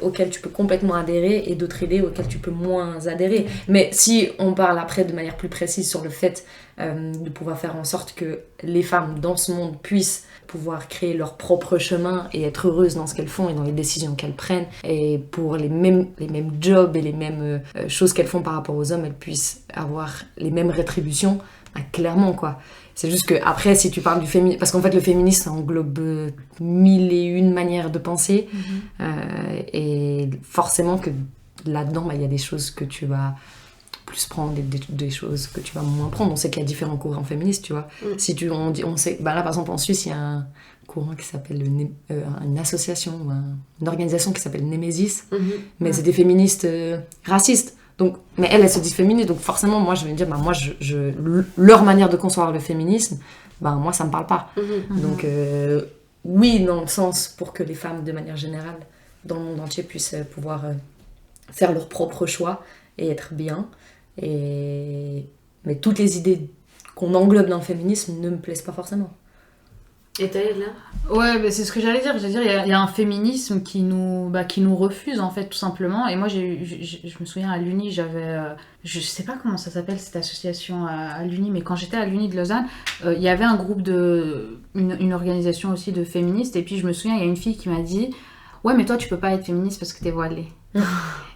auxquelles tu peux complètement adhérer et d'autres idées auxquelles tu peux moins adhérer. Mais si on parle après de manière plus précise sur le fait de pouvoir faire en sorte que les femmes dans ce monde puissent pouvoir créer leur propre chemin et être heureuses dans ce qu'elles font et dans les décisions qu'elles prennent, et pour les mêmes jobs et les mêmes choses qu'elles font par rapport aux hommes, elles puissent avoir les mêmes rétributions, clairement quoi. C'est juste que après, si tu parles du féminisme, parce qu'en fait le féminisme ça englobe 1001 manières de penser, et forcément que là-dedans il y a des choses que tu vas plus prendre, des choses que tu vas moins prendre. On sait qu'il y a différents courants féministes, tu vois. Si on sait, là par exemple en Suisse il y a un courant qui s'appelle une association, une organisation qui s'appelle Némésis, mais c'est des féministes racistes. Donc, mais elles se disent féministes, donc forcément, moi, je vais me dire, moi, leur manière de concevoir le féminisme, moi, ça me parle pas. Donc, oui, dans le sens pour que les femmes, de manière générale, dans le monde entier, puissent pouvoir faire leur propre choix et être bien. Mais toutes les idées qu'on englobe dans le féminisme ne me plaisent pas forcément. Et Taïd, là ? Ouais, c'est ce que j'allais dire. Il y a un féminisme qui nous refuse, en fait, tout simplement. Et moi, je me souviens, à l'Uni, j'avais... je sais pas comment ça s'appelle, cette association à l'Uni, mais quand j'étais à l'Uni de Lausanne, il y avait un groupe une organisation aussi de féministes. Et puis, je me souviens, il y a une fille qui m'a dit « Ouais, mais toi, tu peux pas être féministe parce que t'es voilée. »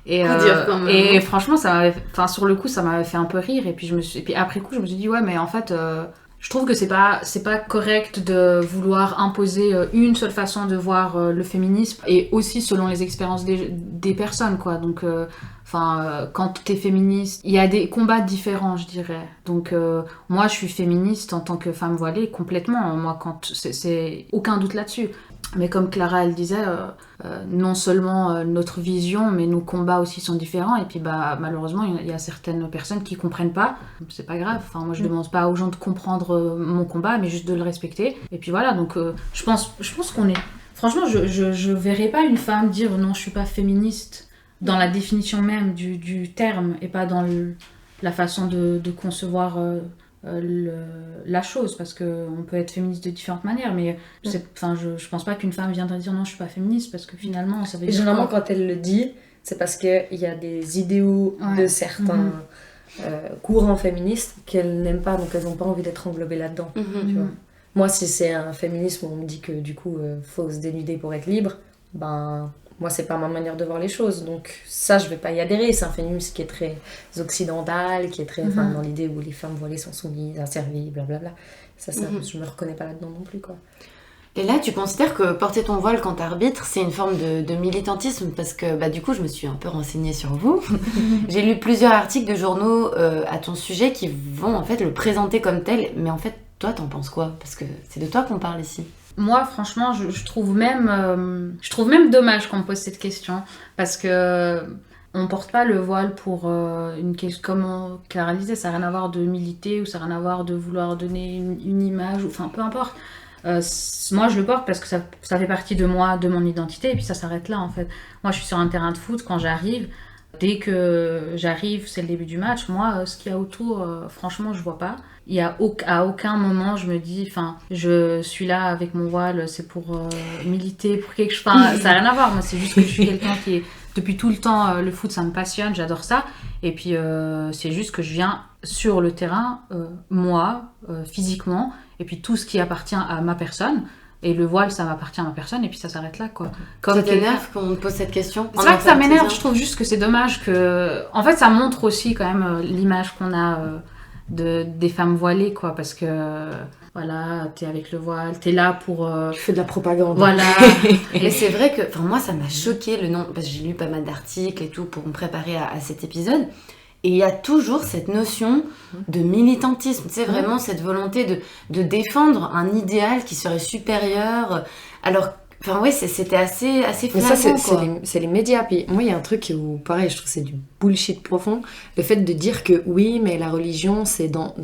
Et franchement, sur le coup, ça m'avait fait un peu rire. Et puis après coup, je me suis dit « Ouais, mais en fait... je trouve que c'est pas correct de vouloir imposer une seule façon de voir le féminisme, et aussi selon les expériences des personnes, quoi. Donc, quand t'es féministe, il y a des combats différents, je dirais. Donc, moi, je suis féministe en tant que femme voilée, complètement. Moi, c'est aucun doute là-dessus. Mais comme Clara, elle disait, non seulement notre vision, mais nos combats aussi sont différents. Et puis, malheureusement, il y a certaines personnes qui comprennent pas. C'est pas grave. Moi, je demande pas aux gens de comprendre mon combat, mais juste de le respecter. Et puis voilà. Donc, je pense qu'on est... Franchement, je verrais pas une femme dire non, je suis pas féministe dans la définition même du terme, et pas dans la façon de concevoir... la chose, parce qu'on peut être féministe de différentes manières, mais je pense pas qu'une femme viendrait dire non, je suis pas féministe, parce que finalement ça veut dire généralement quand elle le dit, c'est parce qu'il y a des idéaux de certains courants féministes qu'elles n'aiment pas, donc elles n'ont pas envie d'être englobées là-dedans. Tu vois. Moi, si c'est un féminisme où on me dit que du coup faut se dénuder pour être libre, moi, c'est pas ma manière de voir les choses, donc ça, je vais pas y adhérer. C'est un féminisme qui est très occidental, qui est très dans l'idée où les femmes voilées sont soumises, asservies, blablabla. Ça, je me reconnais pas là-dedans non plus, quoi. Et là, tu considères que porter ton voile quand t'arbitres, c'est une forme de militantisme? Parce que du coup, je me suis un peu renseignée sur vous. J'ai lu plusieurs articles de journaux à ton sujet qui vont en fait le présenter comme tel, mais en fait, toi, t'en penses quoi? Parce que c'est de toi qu'on parle ici. Moi, franchement, je trouve même dommage qu'on me pose cette question, parce que on porte pas le voile pour une question, comme Clara disait, ça n'a rien à voir de militer, ou ça n'a rien à voir de vouloir donner une image, ou peu importe. Moi, je le porte parce que ça fait partie de moi, de mon identité, et puis ça s'arrête là, en fait. Moi, je suis sur un terrain de foot, quand j'arrive, dès que j'arrive, c'est le début du match, moi, ce qu'il y a autour, franchement, je vois pas. Il y a à aucun moment je me dis, je suis là avec mon voile, c'est pour militer, pour quelque chose. Ça n'a rien à voir. Moi, c'est juste que je suis quelqu'un qui est depuis tout le temps, le foot, ça me passionne, j'adore ça. Et puis c'est juste que je viens sur le terrain, moi, physiquement, et puis tout ce qui appartient à ma personne. Et le voile, ça m'appartient à ma personne, et puis ça s'arrête là, quoi. Ça t'énerve qu'on me pose cette question? C'est vrai que ça m'énerve, je trouve juste que c'est dommage que... En fait, ça montre aussi quand même l'image qu'on a des femmes voilées, quoi, parce que... Voilà, t'es avec le voile, t'es là pour... Tu fais de la propagande. Voilà. Et c'est vrai que... moi, ça m'a choqué le nom, parce que j'ai lu pas mal d'articles et tout pour me préparer à cet épisode. Et il y a toujours cette notion de militantisme, tu sais, vraiment cette volonté de défendre un idéal qui serait supérieur. Alors, c'était assez flagrant. Mais ça, c'est les médias. Puis moi, il y a un truc où, pareil, je trouve que c'est du bullshit profond. Le fait de dire que oui, mais la religion, c'est dans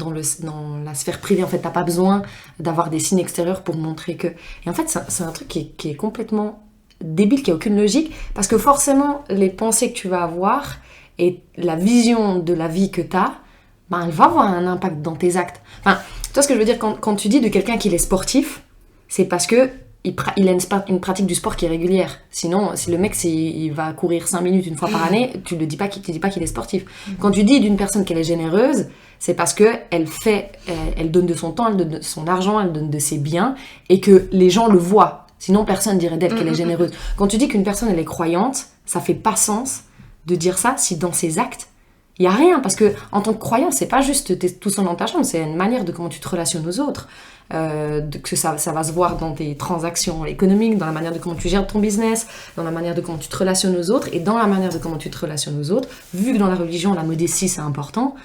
la sphère privée. En fait, t'as pas besoin d'avoir des signes extérieurs pour montrer que... Et en fait, c'est un truc qui est complètement débile, qui a aucune logique. Parce que forcément, les pensées que tu vas avoir... et la vision de la vie que t'as, elle va avoir un impact dans tes actes. Tu vois ce que je veux dire, quand tu dis de quelqu'un qu'il est sportif, c'est parce que il a une pratique du sport qui est régulière. Sinon, si le mec il va courir 5 minutes une fois par année, tu dis pas qu'il est sportif. Quand tu dis d'une personne qu'elle est généreuse, c'est parce que elle donne de son temps, elle donne de son argent, elle donne de ses biens, et que les gens le voient. Sinon, personne dirait d'elle qu'elle est généreuse. Quand tu dis qu'une personne elle est croyante, ça fait pas sens de dire ça si dans ses actes il y a rien, parce que en tant que croyant, c'est pas juste tout seul dans ta chambre, c'est une manière de comment tu te relationnes aux autres. Que ça va se voir dans tes transactions économiques, dans la manière de comment tu gères ton business, dans la manière de comment tu te relationnes aux autres, et dans la manière de comment tu te relationnes aux autres, vu que dans la religion la modestie c'est important,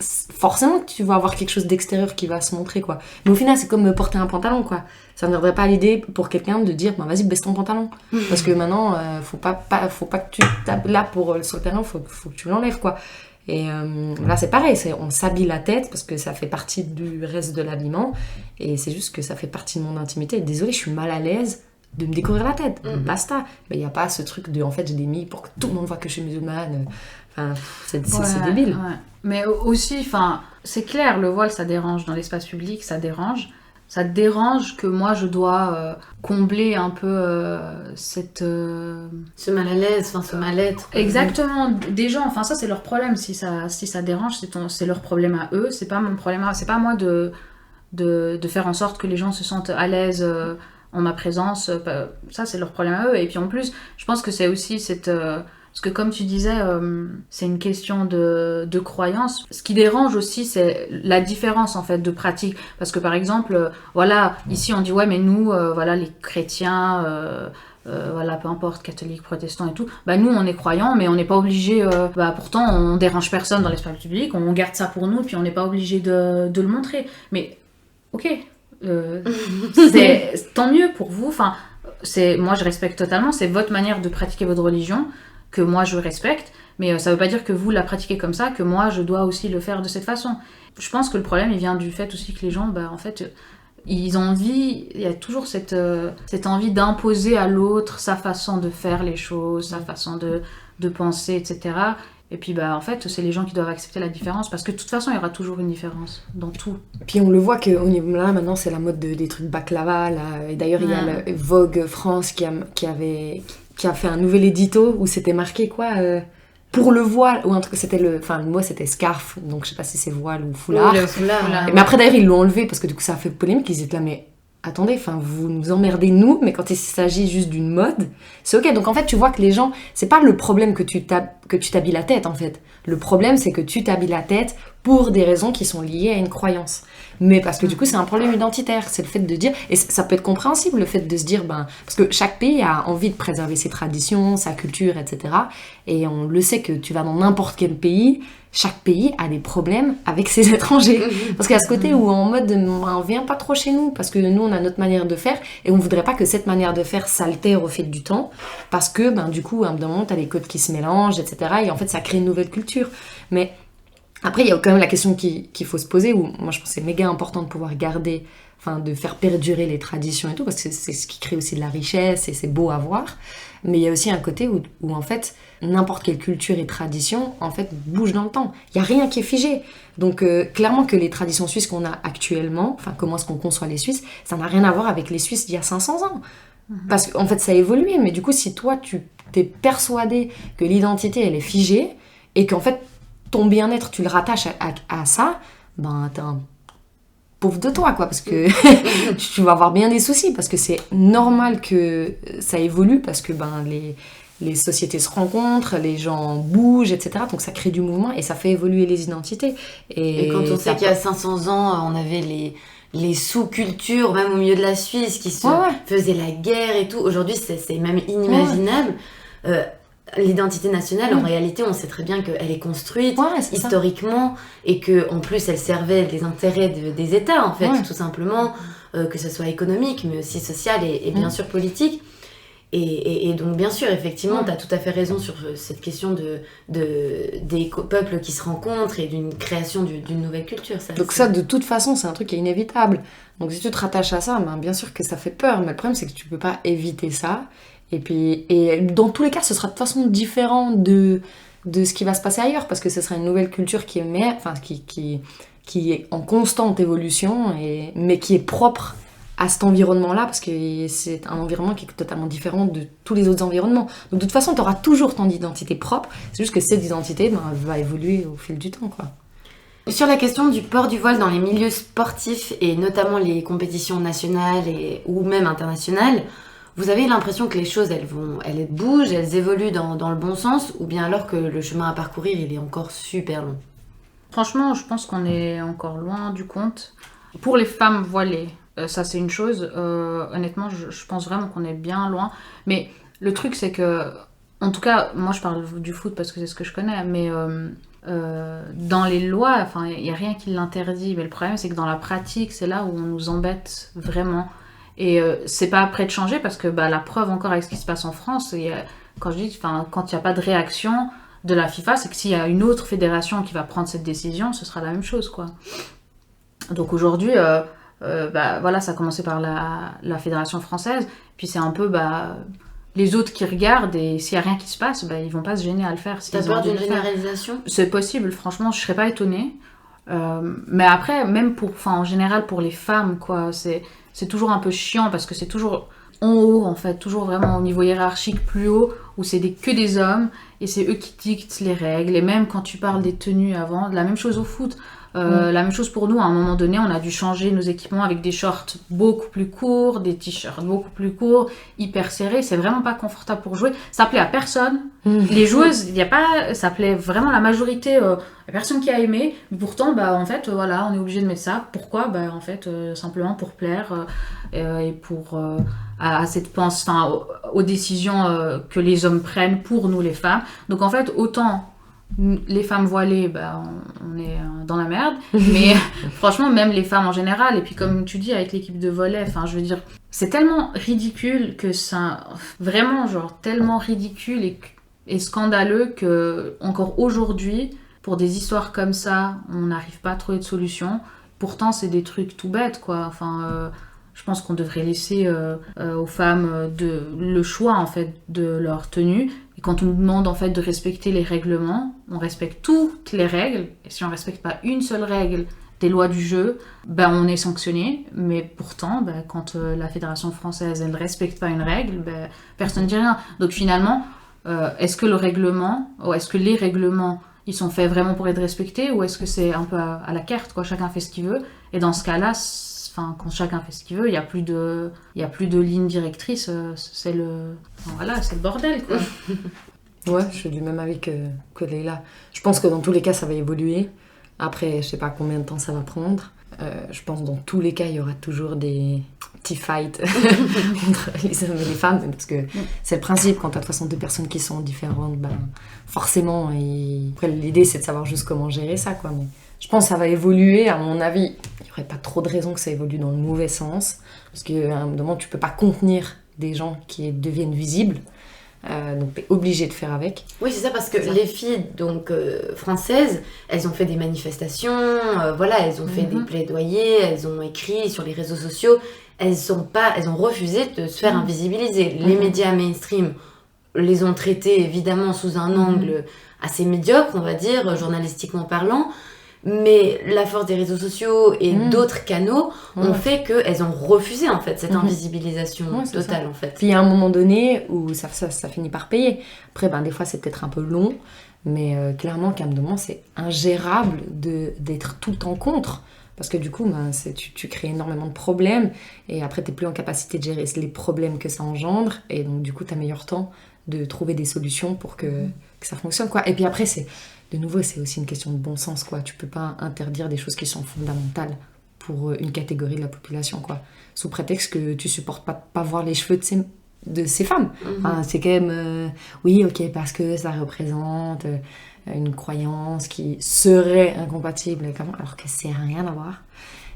forcément tu vas avoir quelque chose d'extérieur qui va se montrer, quoi. Mais au final c'est comme me porter un pantalon, quoi. Ça ne viendrait pas à l'idée pour quelqu'un de dire vas-y baisse ton pantalon, parce que maintenant faut pas que tu tapes là sur le terrain, faut que tu l'enlèves, quoi. Et là c'est pareil, on s'habille la tête parce que ça fait partie du reste de l'habillement, et c'est juste que ça fait partie de mon intimité. Désolée, je suis mal à l'aise de me découvrir la tête, basta. Mais il n'y a pas ce truc de en fait je l'ai mis pour que tout le monde voit que je suis musulmane. Enfin, c'est débile. Ouais. Mais aussi, c'est clair, le voile ça dérange dans l'espace public, ça dérange. Ça te dérange que moi je dois combler un peu ce mal à l'aise, ce mal-être. Exactement, des gens, ça c'est leur problème, si ça dérange, c'est leur problème à eux, c'est pas mon problème, c'est pas moi de faire en sorte que les gens se sentent à l'aise en ma présence, ça c'est leur problème à eux. Et puis en plus, je pense que c'est aussi parce que comme tu disais, c'est une question de croyance. Ce qui dérange aussi, c'est la différence en fait de pratique. Parce que par exemple, ici on dit ouais mais nous, les chrétiens, peu importe, catholiques, protestants et tout, nous on est croyants mais on n'est pas obligé, pourtant on dérange personne dans l'espace public, on garde ça pour nous puis on n'est pas obligé de le montrer. Mais ok, c'est tant mieux pour vous. Moi je respecte totalement, c'est votre manière de pratiquer votre religion que moi je respecte, mais ça veut pas dire que vous la pratiquez comme ça, que moi je dois aussi le faire de cette façon. Je pense que le problème il vient du fait aussi que les gens, en fait, ils ont envie, il y a toujours cette envie d'imposer à l'autre sa façon de faire les choses, sa façon de penser, etc. Et puis en fait c'est les gens qui doivent accepter la différence, parce que de toute façon il y aura toujours une différence dans tout. Puis on le voit qu'au niveau là maintenant c'est la mode des trucs baklava là. Et d'ailleurs il y a le Vogue France qui a fait un nouvel édito où c'était marqué pour le voile, ou un truc, le mot c'était scarf, donc je sais pas si c'est voile ou foulard. Oui, le foulard. Mais après d'ailleurs ils l'ont enlevé parce que du coup ça a fait polémique, ils étaient là mais attendez, vous nous emmerdez nous, mais quand il s'agit juste d'une mode, c'est ok. Donc en fait tu vois que les gens, c'est pas le problème que tu t'habilles la tête en fait. Le problème c'est que tu t'habilles la tête pour des raisons qui sont liées à une croyance. Mais parce que du coup c'est un problème identitaire, c'est le fait de dire, et ça peut être compréhensible le fait de se dire, parce que chaque pays a envie de préserver ses traditions, sa culture, etc. Et on le sait que tu vas dans n'importe quel pays, chaque pays a des problèmes avec ses étrangers. Parce qu'il y a ce côté où en mode, on vient pas trop chez nous, parce que nous on a notre manière de faire, et on voudrait pas que cette manière de faire s'altère au fil du temps, parce que du coup à un moment t'as les codes qui se mélangent, etc. Et en fait ça crée une nouvelle culture. Mais après, il y a quand même la question qu'il faut se poser, où moi je pense que c'est méga important de pouvoir garder, de faire perdurer les traditions et tout, parce que c'est ce qui crée aussi de la richesse et c'est beau à voir. Mais il y a aussi un côté où en fait, n'importe quelle culture et tradition, en fait, bouge dans le temps. Il n'y a rien qui est figé. Donc clairement que les traditions suisses qu'on a actuellement, comment est-ce qu'on conçoit les Suisses, ça n'a rien à voir avec les Suisses d'il y a 500 ans. Parce qu'en fait, ça a évolué. Mais du coup, si toi, tu t'es persuadé que l'identité, elle est figée, et qu'en fait, ton bien-être, tu le rattaches à ça, t'es un pauvre de toi, quoi, parce que tu vas avoir bien des soucis, parce que c'est normal que ça évolue, parce que les sociétés se rencontrent, les gens bougent, etc. Donc ça crée du mouvement et ça fait évoluer les identités. Et quand on sait qu'il y a 500 ans, on avait les sous-cultures, même au milieu de la Suisse, qui se faisaient la guerre et tout. Aujourd'hui, c'est même inimaginable. L'identité nationale, en réalité, on sait très bien qu'elle est construite historiquement, et qu'en plus, elle servait les intérêts des États, en fait, tout simplement, que ce soit économique, mais aussi social et bien sûr politique. Et donc, bien sûr, effectivement, tu as tout à fait raison sur cette question des peuples qui se rencontrent et d'une création d'une nouvelle culture. Ça, de toute façon, c'est un truc qui est inévitable. Donc, si tu te rattaches à ça, bien sûr que ça fait peur, mais le problème, c'est que tu peux pas éviter ça. Et dans tous les cas, ce sera de toute façon différent de ce qui va se passer ailleurs, parce que ce sera une nouvelle culture qui est en constante évolution, mais qui est propre à cet environnement-là, parce que c'est un environnement qui est totalement différent de tous les autres environnements. Donc de toute façon, tu auras toujours ton identité propre, c'est juste que cette identité va évoluer au fil du temps, quoi. Sur la question du port du voile dans les milieux sportifs, et notamment les compétitions nationales ou même internationales, vous avez l'impression que les choses, elles bougent, elles évoluent dans le bon sens, ou bien alors que le chemin à parcourir, il est encore super long? Franchement, je pense qu'on est encore loin du compte. Pour les femmes voilées, ça c'est une chose. Honnêtement, je pense vraiment qu'on est bien loin. Mais le truc, c'est que, en tout cas, moi je parle du foot parce que c'est ce que je connais, mais dans les lois, enfin, il n'y a rien qui l'interdit. Mais le problème, c'est que dans la pratique, c'est là où on nous embête vraiment. Et c'est pas prêt de changer parce que la preuve encore avec ce qui se passe en France, quand il n'y a pas de réaction de la FIFA, c'est que s'il y a une autre fédération qui va prendre cette décision, ce sera la même chose, quoi. Donc aujourd'hui, voilà, ça a commencé par la fédération française, puis c'est un peu les autres qui regardent, et s'il n'y a rien qui se passe, ils vont pas se gêner à le faire. T'as peur d'une généralisation ? C'est possible, franchement, je serais pas étonnée. Mais après, même en général pour les femmes, quoi, c'est toujours un peu chiant parce que c'est toujours en haut, en fait, toujours vraiment au niveau hiérarchique plus haut, où c'est que des hommes et c'est eux qui dictent les règles. Et même quand tu parles des tenues avant, la même chose au foot. La même chose pour nous, à un moment donné, on a dû changer nos équipements avec des shorts beaucoup plus courts, des t-shirts beaucoup plus courts, hyper serrés. C'est vraiment pas confortable pour jouer. Ça plaît à personne. Les joueuses, ça plaît vraiment à la majorité, à personne qui a aimé. Mais pourtant, en fait, voilà, on est obligé de mettre ça. Pourquoi ? En fait, simplement pour plaire et pour aux décisions que les hommes prennent pour nous les femmes. Donc en fait, autant les femmes voilées, on est dans la merde, mais franchement même les femmes en général, et puis comme tu dis avec l'équipe de volley, je veux dire, c'est tellement ridicule que ça, vraiment tellement ridicule et scandaleux que encore aujourd'hui, pour des histoires comme ça, on n'arrive pas à trouver de solution. Pourtant c'est des trucs tout bêtes, quoi. Je pense qu'on devrait laisser aux femmes le choix, en fait, de leur tenue. Et quand on nous demande, en fait, de respecter les règlements, on respecte toutes les règles. Et si on ne respecte pas une seule règle des lois du jeu, on est sanctionné. Mais pourtant, quand la Fédération française, elle ne respecte pas une règle, personne ne dit rien. Donc finalement, est-ce que les règlements, ils sont faits vraiment pour être respectés, ou est-ce que c'est un peu à la carte, quoi, chacun fait ce qu'il veut. Et dans ce cas-là, quand chacun fait ce qu'il veut, il y a plus de ligne directrice, c'est le bordel, quoi. Ouais, je suis du même avis que Leïla. Je pense que dans tous les cas, ça va évoluer. Après, je sais pas combien de temps ça va prendre. Je pense que dans tous les cas, il y aura toujours des petits fights entre les hommes et les femmes, parce que c'est le principe, quand tu as 62 personnes qui sont différentes, forcément, après l'idée c'est de savoir juste comment gérer ça, quoi. Mais je pense que ça va évoluer, à mon avis. Il n'y aurait pas trop de raisons que ça évolue dans le mauvais sens, parce qu'à un moment, tu peux pas contenir des gens qui deviennent visibles. Donc t'es obligé de faire avec. Oui, c'est ça, parce que les filles françaises, elles ont fait des manifestations, elles ont fait des plaidoyers, elles ont écrit sur les réseaux sociaux, elles ont refusé de se faire invisibiliser. Les médias mainstream les ont traitées évidemment sous un angle assez médiocre, on va dire, journalistiquement parlant. Mais la force des réseaux sociaux et d'autres canaux ont fait qu'elles ont refusé, en fait, cette invisibilisation totale, en fait. Puis il y a un moment donné où ça finit par payer. Après, des fois, c'est peut-être un peu long, mais clairement, qu'à un moment, c'est ingérable d'être tout le temps contre. Parce que du coup, tu crées énormément de problèmes, et après, tu n'es plus en capacité de gérer les problèmes que ça engendre, et donc du coup, tu as meilleur temps de trouver des solutions pour que ça fonctionne, quoi. Et puis après, de nouveau, c'est aussi une question de bon sens, quoi. Tu peux pas interdire des choses qui sont fondamentales pour une catégorie de la population, quoi. Sous prétexte que tu supportes pas voir les cheveux de ces femmes. C'est quand même... oui, ok, parce que ça représente une croyance qui serait incompatible avec avant, alors que c'est rien à voir.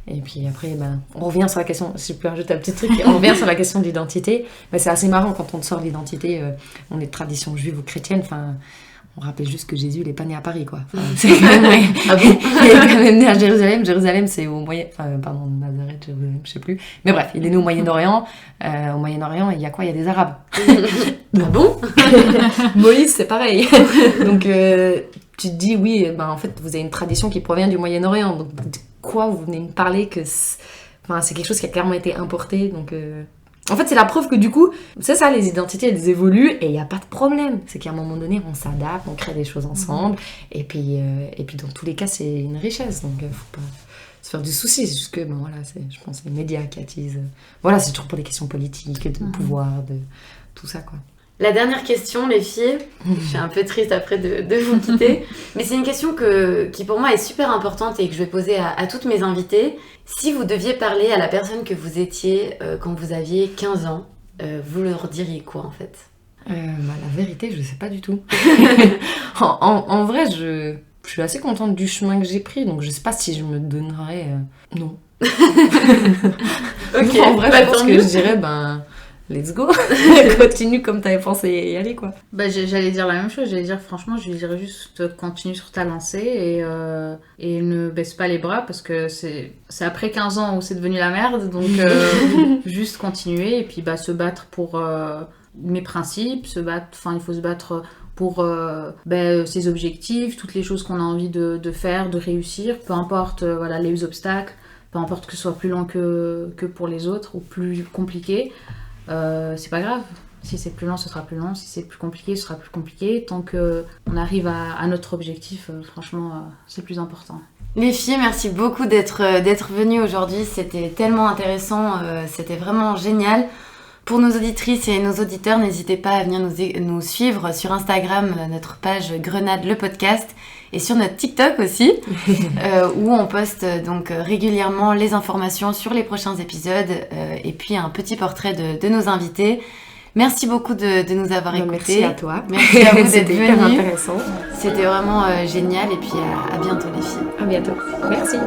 Et puis après, on revient sur la question, si je peux rajouter un petit truc, on revient sur la question d'identité. C'est assez marrant quand on te sort l'identité, on est de tradition juive ou chrétienne, on rappelle juste que Jésus, il n'est pas né à Paris, quoi. C'est quand même... il est quand même né à Jérusalem. Jérusalem, c'est au Moyen... Nazareth, Jérusalem, je sais plus. Mais bref, il est né au Moyen-Orient. Au Moyen-Orient, il y a quoi ? Il y a des Arabes. Ah bon ? Moïse, c'est pareil. Donc, tu te dis, oui, en fait, vous avez une tradition qui provient du Moyen-Orient. Donc, de quoi vous venez me parler que Enfin, c'est quelque chose qui a clairement été importé, donc... En fait, c'est la preuve que du coup, c'est ça, les identités, elles évoluent et il n'y a pas de problème. C'est qu'à un moment donné, on s'adapte, on crée des choses ensemble. Et puis dans tous les cas, c'est une richesse. Donc, faut pas se faire du souci. C'est juste que, ben voilà, je pense, les médias qui attisent. Voilà, c'est toujours pour des questions politiques, de pouvoir, de tout ça, quoi. La dernière question, les filles, je suis un peu triste après de vous quitter, mais c'est une question qui pour moi est super importante et que je vais poser à toutes mes invitées. Si vous deviez parler à la personne que vous étiez quand vous aviez 15 ans, vous leur diriez quoi en fait ? La vérité, je sais pas du tout. en vrai, je suis assez contente du chemin que j'ai pris, donc je sais pas si je me donnerais... Non. Ok, non, en vrai, bah, je pense tant que mieux. je dirais, let's go. Continue comme t'avais pensé y aller, quoi. J'allais dire la même chose, franchement, je lui dirais juste continue sur ta lancée et ne baisse pas les bras parce que c'est après 15 ans où c'est devenu la merde, donc juste continuer et puis se battre pour mes principes, il faut se battre pour ses objectifs, toutes les choses qu'on a envie de faire, de réussir, peu importe les obstacles, peu importe que ce soit plus lent que pour les autres ou plus compliqué. C'est pas grave, si c'est plus lent ce sera plus lent, si c'est plus compliqué ce sera plus compliqué, tant qu'on arrive à notre objectif, franchement c'est plus important. Les filles, merci beaucoup d'être venues aujourd'hui, c'était tellement intéressant, c'était vraiment génial. Pour nos auditrices et nos auditeurs, n'hésitez pas à venir nous suivre sur Instagram, notre page Grenade le podcast, et sur notre TikTok aussi, où on poste donc régulièrement les informations sur les prochains épisodes et puis un petit portrait de nos invités. Merci beaucoup de nous avoir écoutés. Merci à toi. Merci à vous d'être C'était hyper venus. intéressant. C'était vraiment génial et puis à bientôt les filles. À bientôt. Merci.